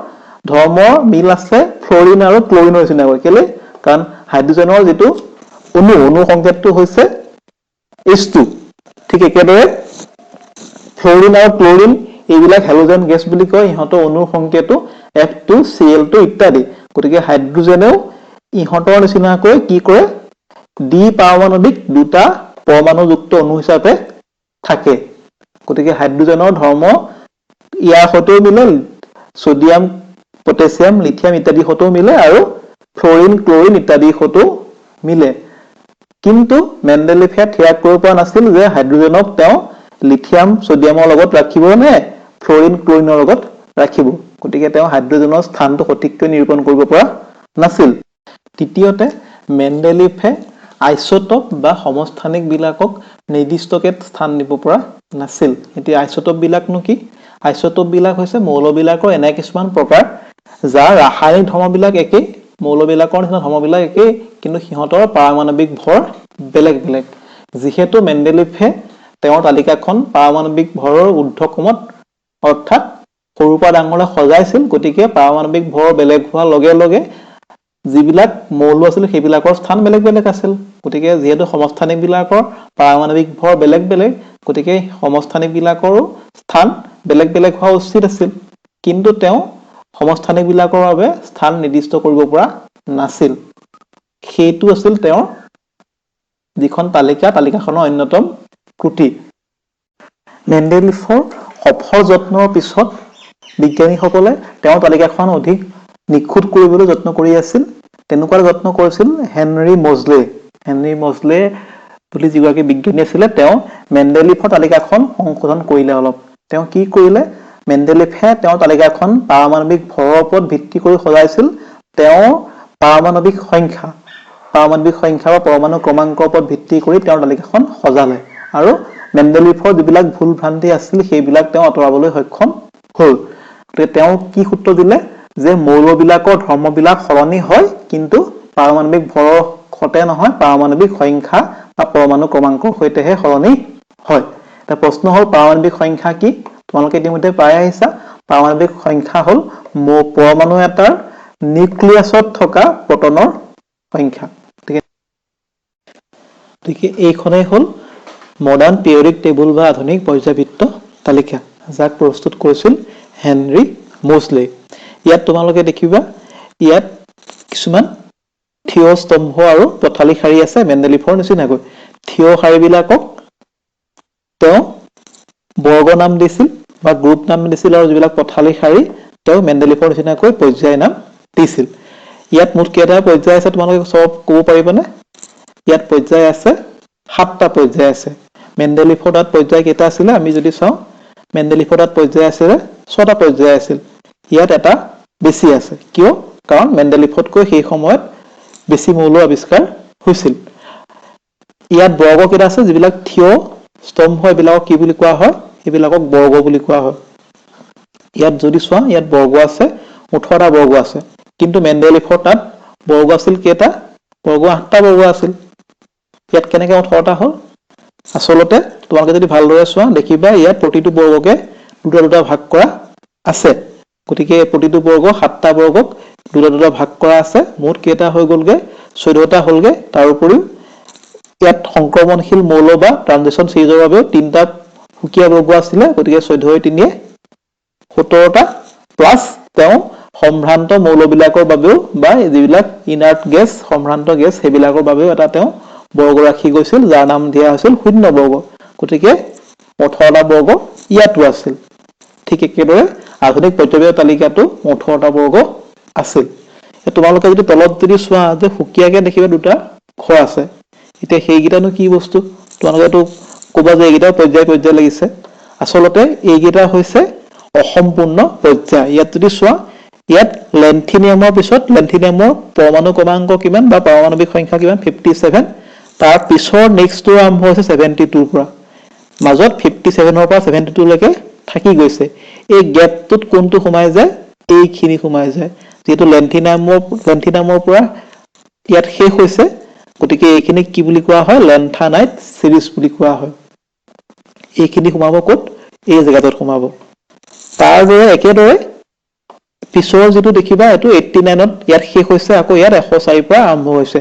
ধৰ্ম মিল আছে ফ্লৰিন আৰু ক্লৰিনৰ নিচিনাকৈ। কেলে? কাৰণ হাইড্ৰজেনৰ যিটো অনু সংকেতটো হৈছে H2। ঠিক একেদৰে ফ্লৰিন আৰু ক্লৰিন এইবিলাক হেলোজেন গেছ বুলি কয়, ইহঁতৰ অনুৰ সংকেতো F2Cl2 ইত্যাদি। গতিকে হাইড্ৰজেনেও ইহঁতৰ নিচিনাকৈ কি কৰে, দ্বি পাৰমাণৱিক দুটা পৰমাণুযুক্ত অণু হিচাপে থাকে। গতিকে হাইড্ৰজেনৰ ধৰ্ম ইয়াৰ সৈতেও মিলে, ছডিয়াম, পটেছিয়াম, লিথিয়াম ইত্যাদিৰ সৈতেও মিলে, আৰু ফ্লৰিন, ক্লৰিন ইত্যাদিৰ সৈতেও মিলে। কিন্তু মেণ্ডেলিফে থিৰাং কৰিব পৰা নাছিল যে হাইড্ৰজেনক তেওঁ লিথিয়াম, ছডিয়ামৰ লগত ৰাখিব নে ফ্লৰিন, ক্লৰিনৰ লগত ৰাখিব। গতিকে তেওঁ হাইড্ৰজেনৰ স্থানটো সঠিককৈ নিৰূপণ কৰিব পৰা নাছিল। তৃতীয়তে মেণ্ডেলিফে আইচোটপ বা সমস্থানিক বিলাকক নিৰ্দিষ্টকে স্থান দিব পৰা নাছিল। এতিয়া আইচোটপ বিলাকনো কি? আইচোটপ বিলাক হৈছে মৌলবিলাকৰ এনে কিছুমান প্ৰকাৰ যাৰ ৰাসায়নিক ধৰ্মবিলাক একেই, মৌলবিলাকৰ নিচিনা ধৰ্মবিলাক একেই, কিন্তু সিহঁতৰ পাৰমাণৱিক ভৰ বেলেগ বেলেগ। যিহেতু মেণ্ডেলিফে তেওঁৰ তালিকাখন পাৰমাণৱিক ভৰৰ ঊৰ্ধ্বক্ৰমত অৰ্থাৎ সৰুৰ পৰা ডাঙৰলৈ সজাইছিল, গতিকে পাৰমাণৱিক ভৰ বেলেগ হোৱাৰ লগে লগে যিবিলাক মৌল আছিল সেইবিলাকৰ স্থান বেলেগ বেলেগ আছিল গতিকে যেহেতু সমস্থানিক বিলাকৰ পাৰমাণৱিক ভৰ বেলেগ বেলেগ গতিকে সমস্থানিক বিলাকৰো স্থান বেলেগ বেলেগ হোৱা উচিত আছিল কিন্তু তেওঁ সমস্থানিক বিলাকৰ বাবে স্থান নিৰ্দিষ্ট কৰিব পৰা নাছিল সেইটো আছিল তেওঁৰ যিখন তালিকাখনৰ অন্যতম ত্ৰুটি মেণ্ডেলিফৰ সফল যত্নৰ পিছত বিজ্ঞানীসকলে তেওঁৰ তালিকাখন অধিক নিখুঁত কৰিবলৈ যত্ন কৰি আছিল তেনেকুৱা যত্ন কৰিছিল হেনৰি মজলে বুলি যিগৰাকী বিজ্ঞানী আছিলে তেওঁ মেণ্ডেলিফৰ তালিকাখন সংশোধন কৰিলে অলপ তেওঁ কি কৰিলে মেণ্ডেলিফে তেওঁৰ তালিকাখন পাৰমাণৱিক ভৰৰ ওপৰত ভিত্তি কৰি সজাইছিল তেওঁ পাৰমাণৱিক সংখ্যা বা পৰমাণু ক্ৰমাংকৰ ওপৰত ভিত্তি কৰি তেওঁৰ তালিকাখন সজালে আৰু মেণ্ডেলিফৰ যিবিলাক ভুল ভ্ৰান্তি আছিল সেইবিলাক তেওঁ আঁতৰাবলৈ সক্ষম হ'ল গতিকে তেওঁ কি সূত্ৰ দিলে যে মৌলবিলাকৰ ধৰ্মবিলাক সলনি হয় কিন্তু পাৰমাণৱিক ভৰৰ সতে নহয় পাৰমাণৱিক সংখ্যা বা পৰমাণু ক্ৰমাংকৰ সৈতেহে সলনি হয় এটা প্ৰশ্ন হ'ল পাৰমাণৱিক সংখ্যা কি তোমালোকে ইতিমধ্যে পাই আহিছা পাৰমাণৱিক সংখ্যা হ'ল পৰমাণু এটাৰ নিউক্লিয়াছত থকা প্ৰটনৰ সংখ্যা গতিকে এইখনেই হ'ল মডাৰ্ণ পিৰিয়ডিক টেবুল বা আধুনিক পৰ্যায়বৃত্ত তালিকা যাক প্ৰস্তুত কৰিছিল হেনৰি মোজলে ইয়াত তোমালোকে দেখিবা ইয়াত কিছুমান থিয় স্তম্ভ আৰু পথালি শাৰী আছে মেণ্ডেলিফৰ নিচিনাকৈ থিয় শাৰীবিলাকক তেওঁ বৰ্গ নাম দিছিল বা গ্ৰুপ নাম দিছিল আৰু যিবিলাক পথালি শাৰী তেওঁ মেণ্ডেলিফৰ নিচিনাকৈ পৰ্যায় নাম দিছিল ইয়াত মুঠ কেইটা পৰ্যায় আছে তোমালোকে সব ক'ব পাৰিবানে ইয়াত পৰ্যায় আছে 7টা পৰ্যায় আছে মেণ্ডেলিফৰ তাত পৰ্যায় কেইটা আছিল আমি যদি চাওঁ মেণ্ডেলিফৰ তাত পৰ্যায় আছিল 6টা পৰ্যায় আছিল ইয়াত এটা বেছি আছে কিয় কাৰণ মেণ্ডেলিফতকৈ সেই সময়ত বেছি মৌল আৱিষ্কাৰ হৈছিল ইয়াত বৰ্গ কেইটা আছে যিবিলাক থিয় স্তম্ভ এবিলাকক কি বুলি কোৱা হয় এবিলাকক বৰ্গ বুলি কোৱা হয় ইয়াত যদি চোৱা ইয়াত বৰ্গ আছে 18টা বৰ্গ আছে কিন্তু মেণ্ডেলিফৰ তাত বৰ্গ আছিল কেইটা বৰ্গ 8টা বৰ্গ আছিল ইয়াত কেনেকৈ 18টা হ'ল আসলতে তোমালোকে যদি ভালদৰে চোৱা দেখিবা ইয়াত প্ৰতিটো বৰ্গকে দুটা ভাগ কৰা আছে গতিকে প্ৰতিটো বৰ্গ 7টা বৰ্গক দুটা ভাগ কৰা আছে মুঠ কেইটা হৈ গ'লগে 14টা হ'লগে তাৰ উপৰিও ইয়াত সংক্ৰমণশীল মৌল বা ট্ৰানজিশন সিৰিজৰ বাবে 3টা সুকীয়া বৰ্গ আছিল গতিকে 14 17টা প্লাস তেওঁ সম্ভ্ৰান্ত মৌলবিলাকৰ বাবেও বা যিবিলাক ইনাৰ্ট গেছ সম্ভ্ৰান্ত গেছ সেইবিলাকৰ বাবেও এটা তেওঁ বৰ্গ ৰাখি গৈছিল যাৰ নাম দিয়া হৈছিল শূন্য বৰ্গ গতিকে 18টা বৰ্গ ইয়াতো আছিল ঠিক একেদৰে আধুনিক পৰ্যায়বৃত্ত তালিকাটো 18টা বৰ্গ আছিল তোমালোকে যদি তলত যদি চোৱা যে সুকীয়াকে দেখিবা দুটা ঘৰ আছে এতিয়া সেইকেইটানো কি বস্তু তোমালোকেতো ক'বা যে এইকেইটা পৰ্যায় লাগিছে আসলতে এইকেইটা হৈছে অসম্পূৰ্ণ পৰ্যায় ইয়াত যদি চোৱা ইয়াত লেন্থিনিয়ামৰ পিছত লেন্থিনিয়ামৰ পৰমাণু ক্ৰমাংক কিমান বা পাৰমাণৱিক সংখ্যা কিমান 57 তাৰ পিছৰ নেক্সটটো আৰম্ভ হৈছে 72 পৰা মাজত 57 পৰা 72 লৈকে থাকি গৈছে এই গ্যাপটোত কোনটো সোমাই যায় এইখিনি সোমাই যায় যেটো লেন্থিনামৰ পৰা ইয়াত শেষ হৈছে গতিকে এইখিনি কি বুলি কোৱা হয় লেন্থানাইট সিৰিজ বুলি কোৱা হয় এইখিনি সোমাব ক'ত এই জায়গাটোত সোমাব তাৰ দৰে একেদৰে পিছৰ যেটো দেখিবা এটো 89ত ইয়াত শেষ হৈছে আকৌ ইয়াত 104 পৰা আৰম্ভ হৈছে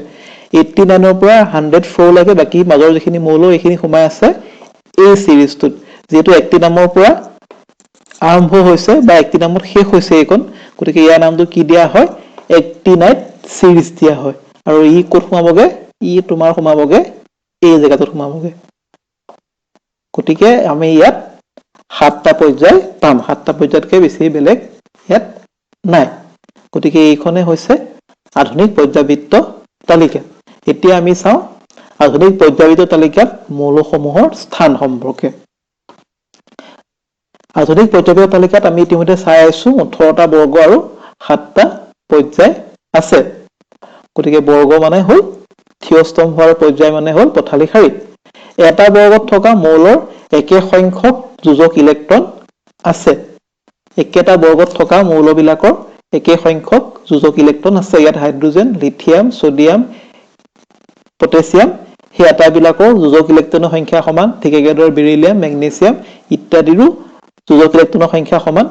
89ৰ পৰা 104 লৈকে বাকি মাজৰ যিখিনি মৌল এইখিনি সোমাই আছে এই সিৰিজটোত যেটো 89ৰ পৰা আৰম্ভ হৈছে বা 89ত শেষ হৈছে এইখন গতিকে ইয়াৰ নামটো কি দিয়া হয় 89 সিৰিজ দিয়া হয় আৰু ই ক'ত সোমাবগে ই তোমাৰ সোমাবগে এই জায়গাটোত সোমাবগে গতিকে আমি ইয়াত 7টা পৰ্যায় পাম 7টা পৰ্যায়তকৈ বেছি বেলেগ ইয়াত নাই গতিকে এইখনে হৈছে আধুনিক পৰ্যায়বৃত্ত তালিকা এতিয়া আমি চাওঁ আধুনিক পৰ্যায়বৃত্ত তালিকাত মৌলসমূহৰ স্থান সম্পৰ্কে আধুনিক পৰ্যায়বৃত্ত তালিকাত আমি ইতিমধ্যে চাই আছো 18টা বৰ্গ আৰু 7টা পৰ্যায় আছে গতিকে বৰ্গ মানে হ'ল থিয় স্তম্ভ আৰু পৰ্যায় মানে হ'ল পথালি শাৰী এটা বৰ্গত থকা মৌলৰ একে সংখ্যক যোজক ইলেক্ট্ৰন আছে একেটা বৰ্গত থকা মৌলবিলাকৰ একে সংখ্যক যোজক ইলেক্ট্ৰন আছে ইয়াত হাইড্ৰোজেন লিথিয়াম সোডিয়াম পটাছিয়াম সেই আটাইবিলাকৰ যোজক ইলেক্ট্ৰনৰ সংখ্যা সমান ঠিক একেদৰে বেৰিলিয়াম মেগনেছিয়াম ইত্যাদিৰো যোজক ইলেক্ট্ৰনৰ সংখ্যা সমান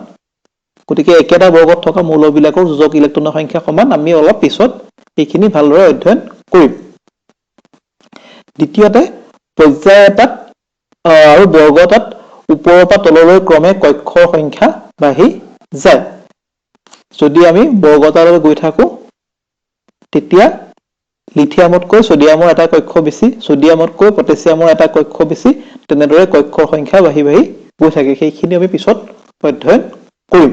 গতিকে একেটা বৰ্গত থকা মৌলবিলাকৰ যোজক ইলেক্ট্ৰনৰ সংখ্যা সমান আমি অলপ পিছত এইখিনি ভালদৰে অধ্যয়ন কৰিম। দ্বিতীয়তে পৰ্যায় এটাত আৰু বৰ্গ এটাত ওপৰৰ পৰা তললৈ ক্ৰমে কক্ষৰ সংখ্যা বাঢ়ি যায়। যদি আমি বৰ্গ এটালৈ গৈ থাকো তেতিয়া লিথিয়ামতকৈ ছডিয়ামৰ এটা কক্ষ বেছি, ছডিয়ামতকৈ পটাছিয়ামৰ এটা কক্ষ বেছি, তেনেদৰে কক্ষৰ সংখ্যা বাঢ়ি বাঢ়ি গৈ থাকে। সেইখিনি আমি পিছত অধ্যয়ন কৰিম।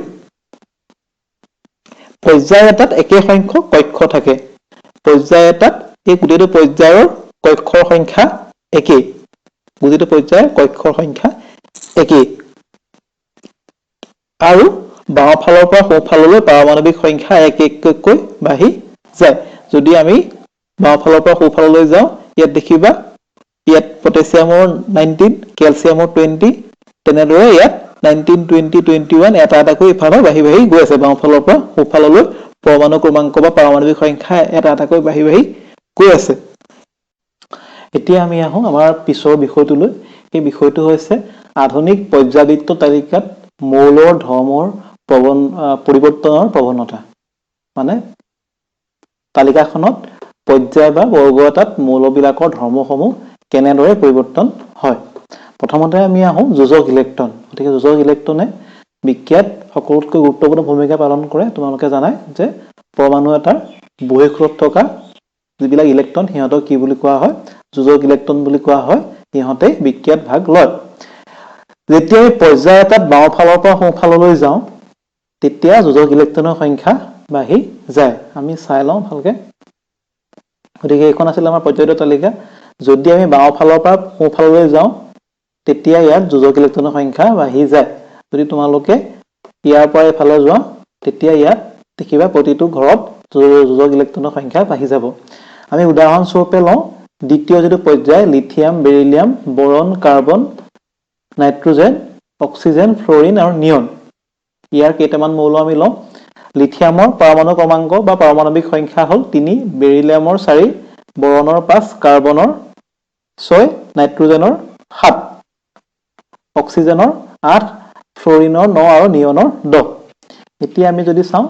পৰ্যায় এটাত একে সংখ্যক কক্ষ থাকে। পৰ্যায় এটাত এই গোটেইটো পৰ্যায়ৰ কক্ষৰ সংখ্যা একেই। গোটেইটো পৰ্যায়ৰ কক্ষৰ সংখ্যা একেই। আৰু বাওঁফালৰ পৰা সোঁফাললৈ পাৰমাণৱিক সংখ্যা এক এককৈ বাঢ়ি যায়। যদি আমি বাওঁফালৰ পৰা সোঁফাললৈ যাওঁ, ইয়াত দেখিবা ইয়াত পটাছিয়ামৰ 19, কেলছিয়ামৰ 20, তেনেদৰে ইয়াত 19, 20, 21 এটা এটাকৈ ইফালে বাঢ়ি বাঢ়ি গৈ আছে। বাওঁফালৰ পৰা সোঁফাললৈ পৰমাণু ক্ৰমাংক বা পাৰমাণৱিক সংখ্যা এটা এটাকৈ বাঢ়ি বাঢ়ি গৈ আছে। এতিয়া আমি আহোঁ আমাৰ পিছৰ বিষয়টোলৈ। সেই বিষয়টো হৈছে আধুনিক পৰ্যাবৃত্ত তালিকাত মৌলৰ ধৰ্মৰ পৰিৱৰ্তনৰ প্ৰৱণতা। মানে তালিকাখনত পৰ্যায় বা বৰ্গ এটাত মৌলবিলাকৰ ধৰ্মসমূহ কেনেদৰে পৰিৱৰ্তন হয়। প্ৰথমতে আমি আহোঁ যোজক ইলেক্ট্ৰন। গতিকে যোজক ইলেক্ট্ৰনে বিক্ৰিয়াত সকলোতকৈ গুৰুত্বপূৰ্ণ ভূমিকা পালন কৰে। তোমালোকে জানাই যে পৰমাণু এটাৰ বহিঃস্থলত থকা যিবিলাক ইলেক্ট্ৰন সিহঁতক কি বুলি কোৱা হয়? যোজক ইলেক্ট্ৰন বুলি কোৱা হয়। সিহঁতে বিক্ৰিয়াত ভাগ লয়। যেতিয়া আমি পৰ্যায় এটাত বাওঁফালৰ পৰা সোঁফাললৈ যাওঁ তেতিয়া যোজক ইলেক্ট্ৰনৰ সংখ্যা বাঢ়ি যায়। আমি চাই লওঁ ভালকে। গতিকে এইখন আছিল আমাৰ পৰ্যায়ৰ তালিকা। যদি আমি বাওঁফালৰ পৰা সোঁফাললৈ যাওঁ তেতিয়া ইয়াত যোজক ইলেক্ট্ৰনৰ সংখ্যা বাঢ়ি যায়। যদি তোমালোকে ইয়াৰ পৰা এইফালে যোৱা তেতিয়া ইয়াত দেখিবা প্ৰতিটো ঘৰত যোজক ইলেক্ট্ৰনৰ সংখ্যা বাঢ়ি যাব। আমি উদাহৰণস্বৰূপে লওঁ দ্বিতীয় যিটো পৰ্যায় lithium, beryllium, boron, carbon, nitrogen, oxygen, fluorine আৰু নিয়ন। ইয়াৰ কেইটামান মৌল আমি লওঁ। লিথিয়ামৰ পৰমাণু ক্ৰমাংক বা পাৰমাণৱিক সংখ্যা হ'ল 3, বেৰিলিয়ামৰ 4, বৰনৰ 5, কাৰ্বনৰ 6, নাইট্ৰজেনৰ 7, অক্সিজেনৰ 8, ফ্ল'ৰিনৰ 9 আৰু নিয়নৰ 10। এতিয়া আমি যদি চাওঁ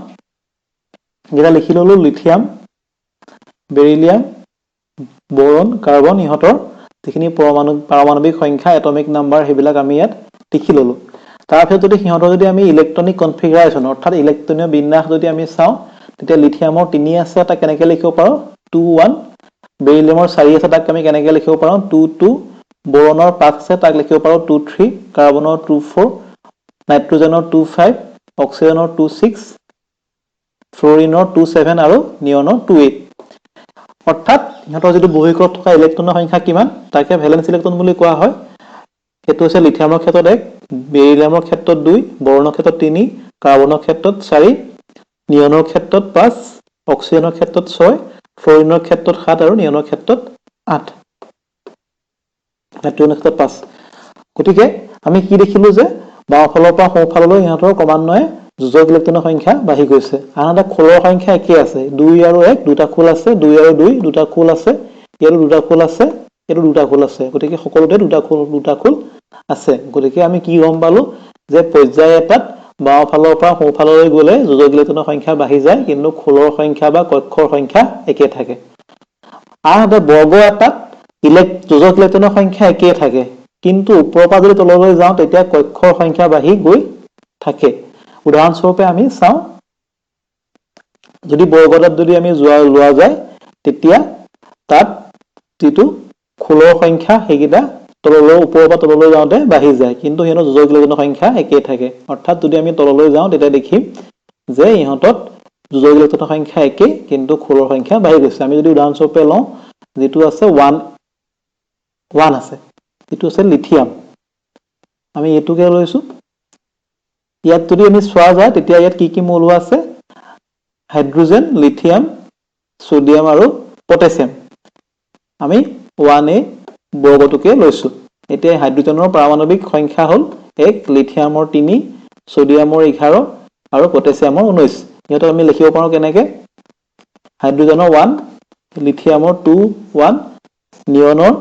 যেটা লিখি ললো লিথিয়াম, বেৰিলিয়াম, বৰন, কাৰ্বন, ইহঁতৰ যিখিনি পাৰমাণৱিক সংখ্যা এটমিক নাম্বাৰ সেইবিলাক আমি ইয়াত লিখি ললো। তাৰপিছত যদি সিহঁতৰ যদি আমি ইলেক্ট্ৰনিক কনফিগাৰেশ্যন অৰ্থাৎ ইলেক্ট্ৰনীয় বিন্যাস যদি আমি চাওঁ তেতিয়া লিথিয়ামৰ 3 আছে, তাক কেনেকৈ লিখিব পাৰোঁ 2, 1, বেৰিলিয়ামৰ 4 আছে, তাক আমি কেনেকৈ লিখিব পাৰোঁ 2, 2, বৰনৰ 5 আছে, তাক লিখিব পাৰোঁ 2, 3, কাৰ্বনৰ 2, 4, নাইট্ৰজেনৰ 2, 5, অক্সিজেনৰ 2, 6, ফ্ল'ৰিনৰ 2, 7 আৰু নিয়নৰ 2, 8। অৰ্থাৎ সিহঁতৰ যিটো বহিঃস্থলত থকা ইলেক্ট্ৰনৰ সংখ্যা কিমান তাকে ভেলেন্স ইলেক্ট্ৰন বুলি কোৱা হয়। সেইটো হৈছে লিথিয়ামৰ ক্ষেত্ৰত 1, বেৰিলিয়ামৰ ক্ষেত্ৰত 2, বৰণৰ ক্ষেত্ৰত 3, কাৰ্বনৰ ক্ষেত্ৰত 4, নিয়নৰ ক্ষেত্ৰত 5, অক্সিজেনৰ ক্ষেত্ৰত 6, ফ্ল'ৰিনৰ ক্ষেত্ৰত 7 আৰু নিয়নৰ ক্ষেত্ৰত 8, নাইট্ৰজেনৰ ক্ষেত্ৰত 5। গতিকে আমি কি দেখিলো যে বাওঁফালৰ পৰা সোঁফাললৈ ইহঁতৰ ক্ৰমান্বয়ে যোজক ইলেক্ট্ৰনৰ সংখ্যা বাঢ়ি গৈছে। আনহাতে খোলৰ সংখ্যা একেই আছে। 2 আৰু 1 দুটা খোল আছে, 2 আৰু 2 দুটা খোল আছে, ইয়াতো দুটা খোল আছে, ইয়াতো দুটা খোল আছে। গতিকে সকলোতে দুটা খোল আছে। গতিকে আমি কি গম পালো যে পৰ্যায় এটাত বাওঁফালৰ পৰা সোঁফাললৈ গ'লে যোজক ইলেক্ট্ৰনৰ সংখ্যা বাঢ়ি যায়, কিন্তু খোলৰ সংখ্যা বা কক্ষৰ সংখ্যা একে থাকে। আনহাতে বৰ্গ এটাত যোজক ইলেক্ট্ৰনৰ সংখ্যা একেই থাকে, কিন্তু ওপৰৰ পৰা যদি তললৈ যাওঁ তেতিয়া কক্ষৰ সংখ্যা বাঢ়ি গৈ থাকে। উদাহৰণস্বৰূপে আমি চাওঁ যদি বৰ্গ এটাত যদি আমি লোৱা যায় তেতিয়া তাত যিটো খোলৰ সংখ্যা সেইকেইটা তললৈ ওপৰৰ পৰা তললৈ যাওঁতে বাঢ়ি যায়, কিন্তু সিহঁতৰ যোজক ইলেক্ট্ৰনৰ সংখ্যা একেই থাকে। অৰ্থাৎ যদি আমি তললৈ যাওঁ তেতিয়া দেখিম যে ইহঁতত যোজক ইলেক্ট্ৰনৰ সংখ্যা একেই, কিন্তু খোলৰ সংখ্যা বাঢ়ি গৈছে। আমি যদি উদাহৰণস্বৰূপে লওঁ যিটো আছে 1 আছে, যিটো আছে লিথিয়াম, আমি এইটোকে লৈছো। ইয়াত যদি আমি চোৱা যায় তেতিয়া ইয়াত কি কি মৌল আছে হাইড্ৰজেন, লিথিয়াম, ছডিয়াম আৰু পটাছিয়াম। আমি 1A বৰ্গটোকে লৈছো। এতিয়া হাইড্ৰজেনৰ পাৰমাণৱিক সংখ্যা হ'ল 1, লিথিয়ামৰ 3, ছডিয়ামৰ 11 আৰু পটাছিয়ামৰ 19। ইহঁতক আমি লিখিব পাৰোঁ কেনেকে হাইড্ৰজেনৰ 1, লিথিয়ামৰ 2, 1, নিয়নৰ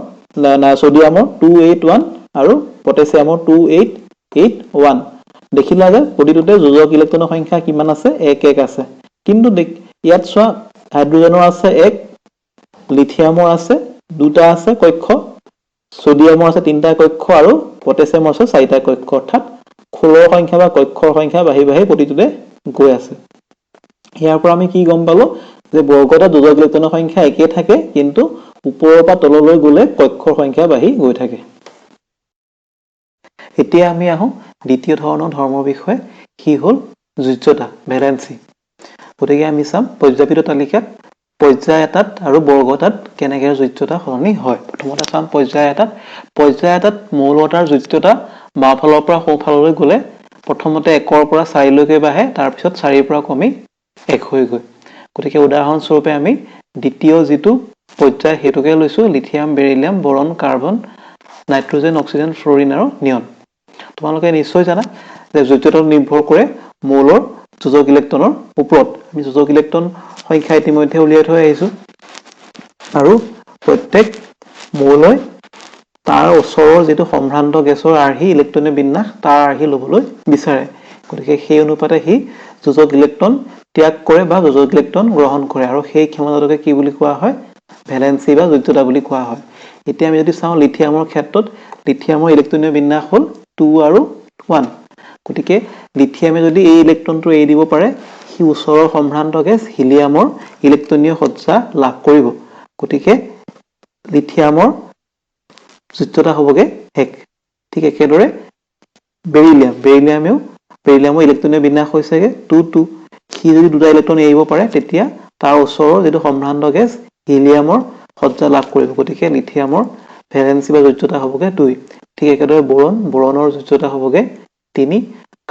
ছডিয়ামৰ 2, 8, 1 আৰু পটাছিয়ামৰ 2, 8, 8, 1। দেখিলা যে প্ৰতিটোতে যোজক ইলেক্ট্ৰনৰ সংখ্যা কিমান আছে 1, 1 আছে। কিন্তু ইয়াত চোৱা হাইড্ৰোজেনৰ আছে 1, লিথিয়ামৰ আছে 2টা আছে কক্ষ, সোডিয়ামৰ আছে 3টা কক্ষ আৰু পটাছিয়ামৰ আছে 4টা কক্ষ। অৰ্থাৎ খোলৰ সংখ্যা বা কক্ষৰ সংখ্যা বাঢ়ি বাঢ়ি প্ৰতিটোতে গৈ আছে। ইয়াৰ পৰা আমি কি গম পালো যে বৰ্গ এটাত যোজক ইলেক্ট্ৰনৰ সংখ্যা একেই থাকে, কিন্তু ওপৰৰ পৰা তললৈ গ'লে কক্ষৰ সংখ্যা বাঢ়ি গৈ থাকে। এতিয়া আমি আহোঁ দ্বিতীয় ধৰণৰ ধৰ্মৰ বিষয়ে, কি হ'ল যোজ্যতা, ভেলেন্সি। গতিকে আমি চাম পৰ্যায়বৃত্ত তালিকাত পৰ্যায় এটাত আৰু বৰ্গ এটাত কেনেকৈ যোজ্যতা সলনি হয়। প্ৰথমতে চাম পৰ্যায় এটাত মৌল এটাৰ যোজ্যতা বাওঁফালৰ পৰা সোঁফাললৈ গ'লে প্ৰথমতে 1ৰ পৰা 4লৈকে বাঢ়ে, তাৰপিছত 4ৰ পৰা কমি 1 হৈ গৈ। গতিকে উদাহৰণস্বৰূপে আমি দ্বিতীয় যিটো পৰ্যায় সেইটোকে লৈছোঁ, লিথিয়াম, বেৰিলিয়াম, বৰণ, কাৰ্বন, নাইট্ৰজেন, অক্সিজেন, ফ্ল'ৰিন আৰু নিয়ন। তোমালোকে নিশ্চয় জানা যে যোজ্যতা নিৰ্ভৰ কৰে মৌলৰ যোজক ইলেক্ট্ৰনৰ ওপৰত। আমি যোজক ইলেক্ট্ৰন সংখ্যা ইতিমধ্যে উলিয়াই থৈ আহিছোঁ, আৰু প্ৰত্যেক মৌলই তাৰ ওচৰৰ যিটো সম্ভ্ৰান্ত গেছৰ আৰ্হি ইলেক্ট্ৰনীয় বিন্যাস তাৰ আৰ্হি ল'বলৈ বিচাৰে। গতিকে সেই অনুপাতে সি যোজক ইলেক্ট্ৰন ত্যাগ কৰে বা যোজক ইলেক্ট্ৰন গ্ৰহণ কৰে, আৰু সেই ক্ষমতাটোকে কি বুলি কোৱা হয়, ভেলেন্সি বা যোজ্যতা বুলি কোৱা হয়। এতিয়া আমি যদি চাওঁ লিথিয়ামৰ ক্ষেত্ৰত, লিথিয়ামৰ ইলেক্ট্ৰনীয় বিন্যাস হ'ল 2 আৰু 1। গতিকে লিথিয়ামে যদি এই ইলেক্ট্ৰনটো এৰি দিব পাৰে, সি ওচৰৰ সম্ভ্ৰান্ত গেছ হিলিয়ামৰ ইলেক্ট্ৰনীয় সজ্জা লাভ কৰিব। গতিকে লিথিয়ামৰ যোজ্যতা হ'বগে 1। ঠিক একেদৰে বেৰিলিয়ামৰ ইলেক্ট্ৰনীয় বিন্যাস হৈছেগে 2, 2। সি যদি 2টা ইলেক্ট্ৰন এৰিব পাৰে, তেতিয়া তাৰ ওচৰৰ যিটো সম্ভ্ৰান্ত গেছ হিলিয়ামৰ সজ্জা লাভ কৰিব। গতিকে লিথিয়ামৰ ভেলেন্সি বা যোজ্যতা হ'বগে 2। ঠিক একেদৰে বৰণৰ যোজ্যতা হ'বগে 3।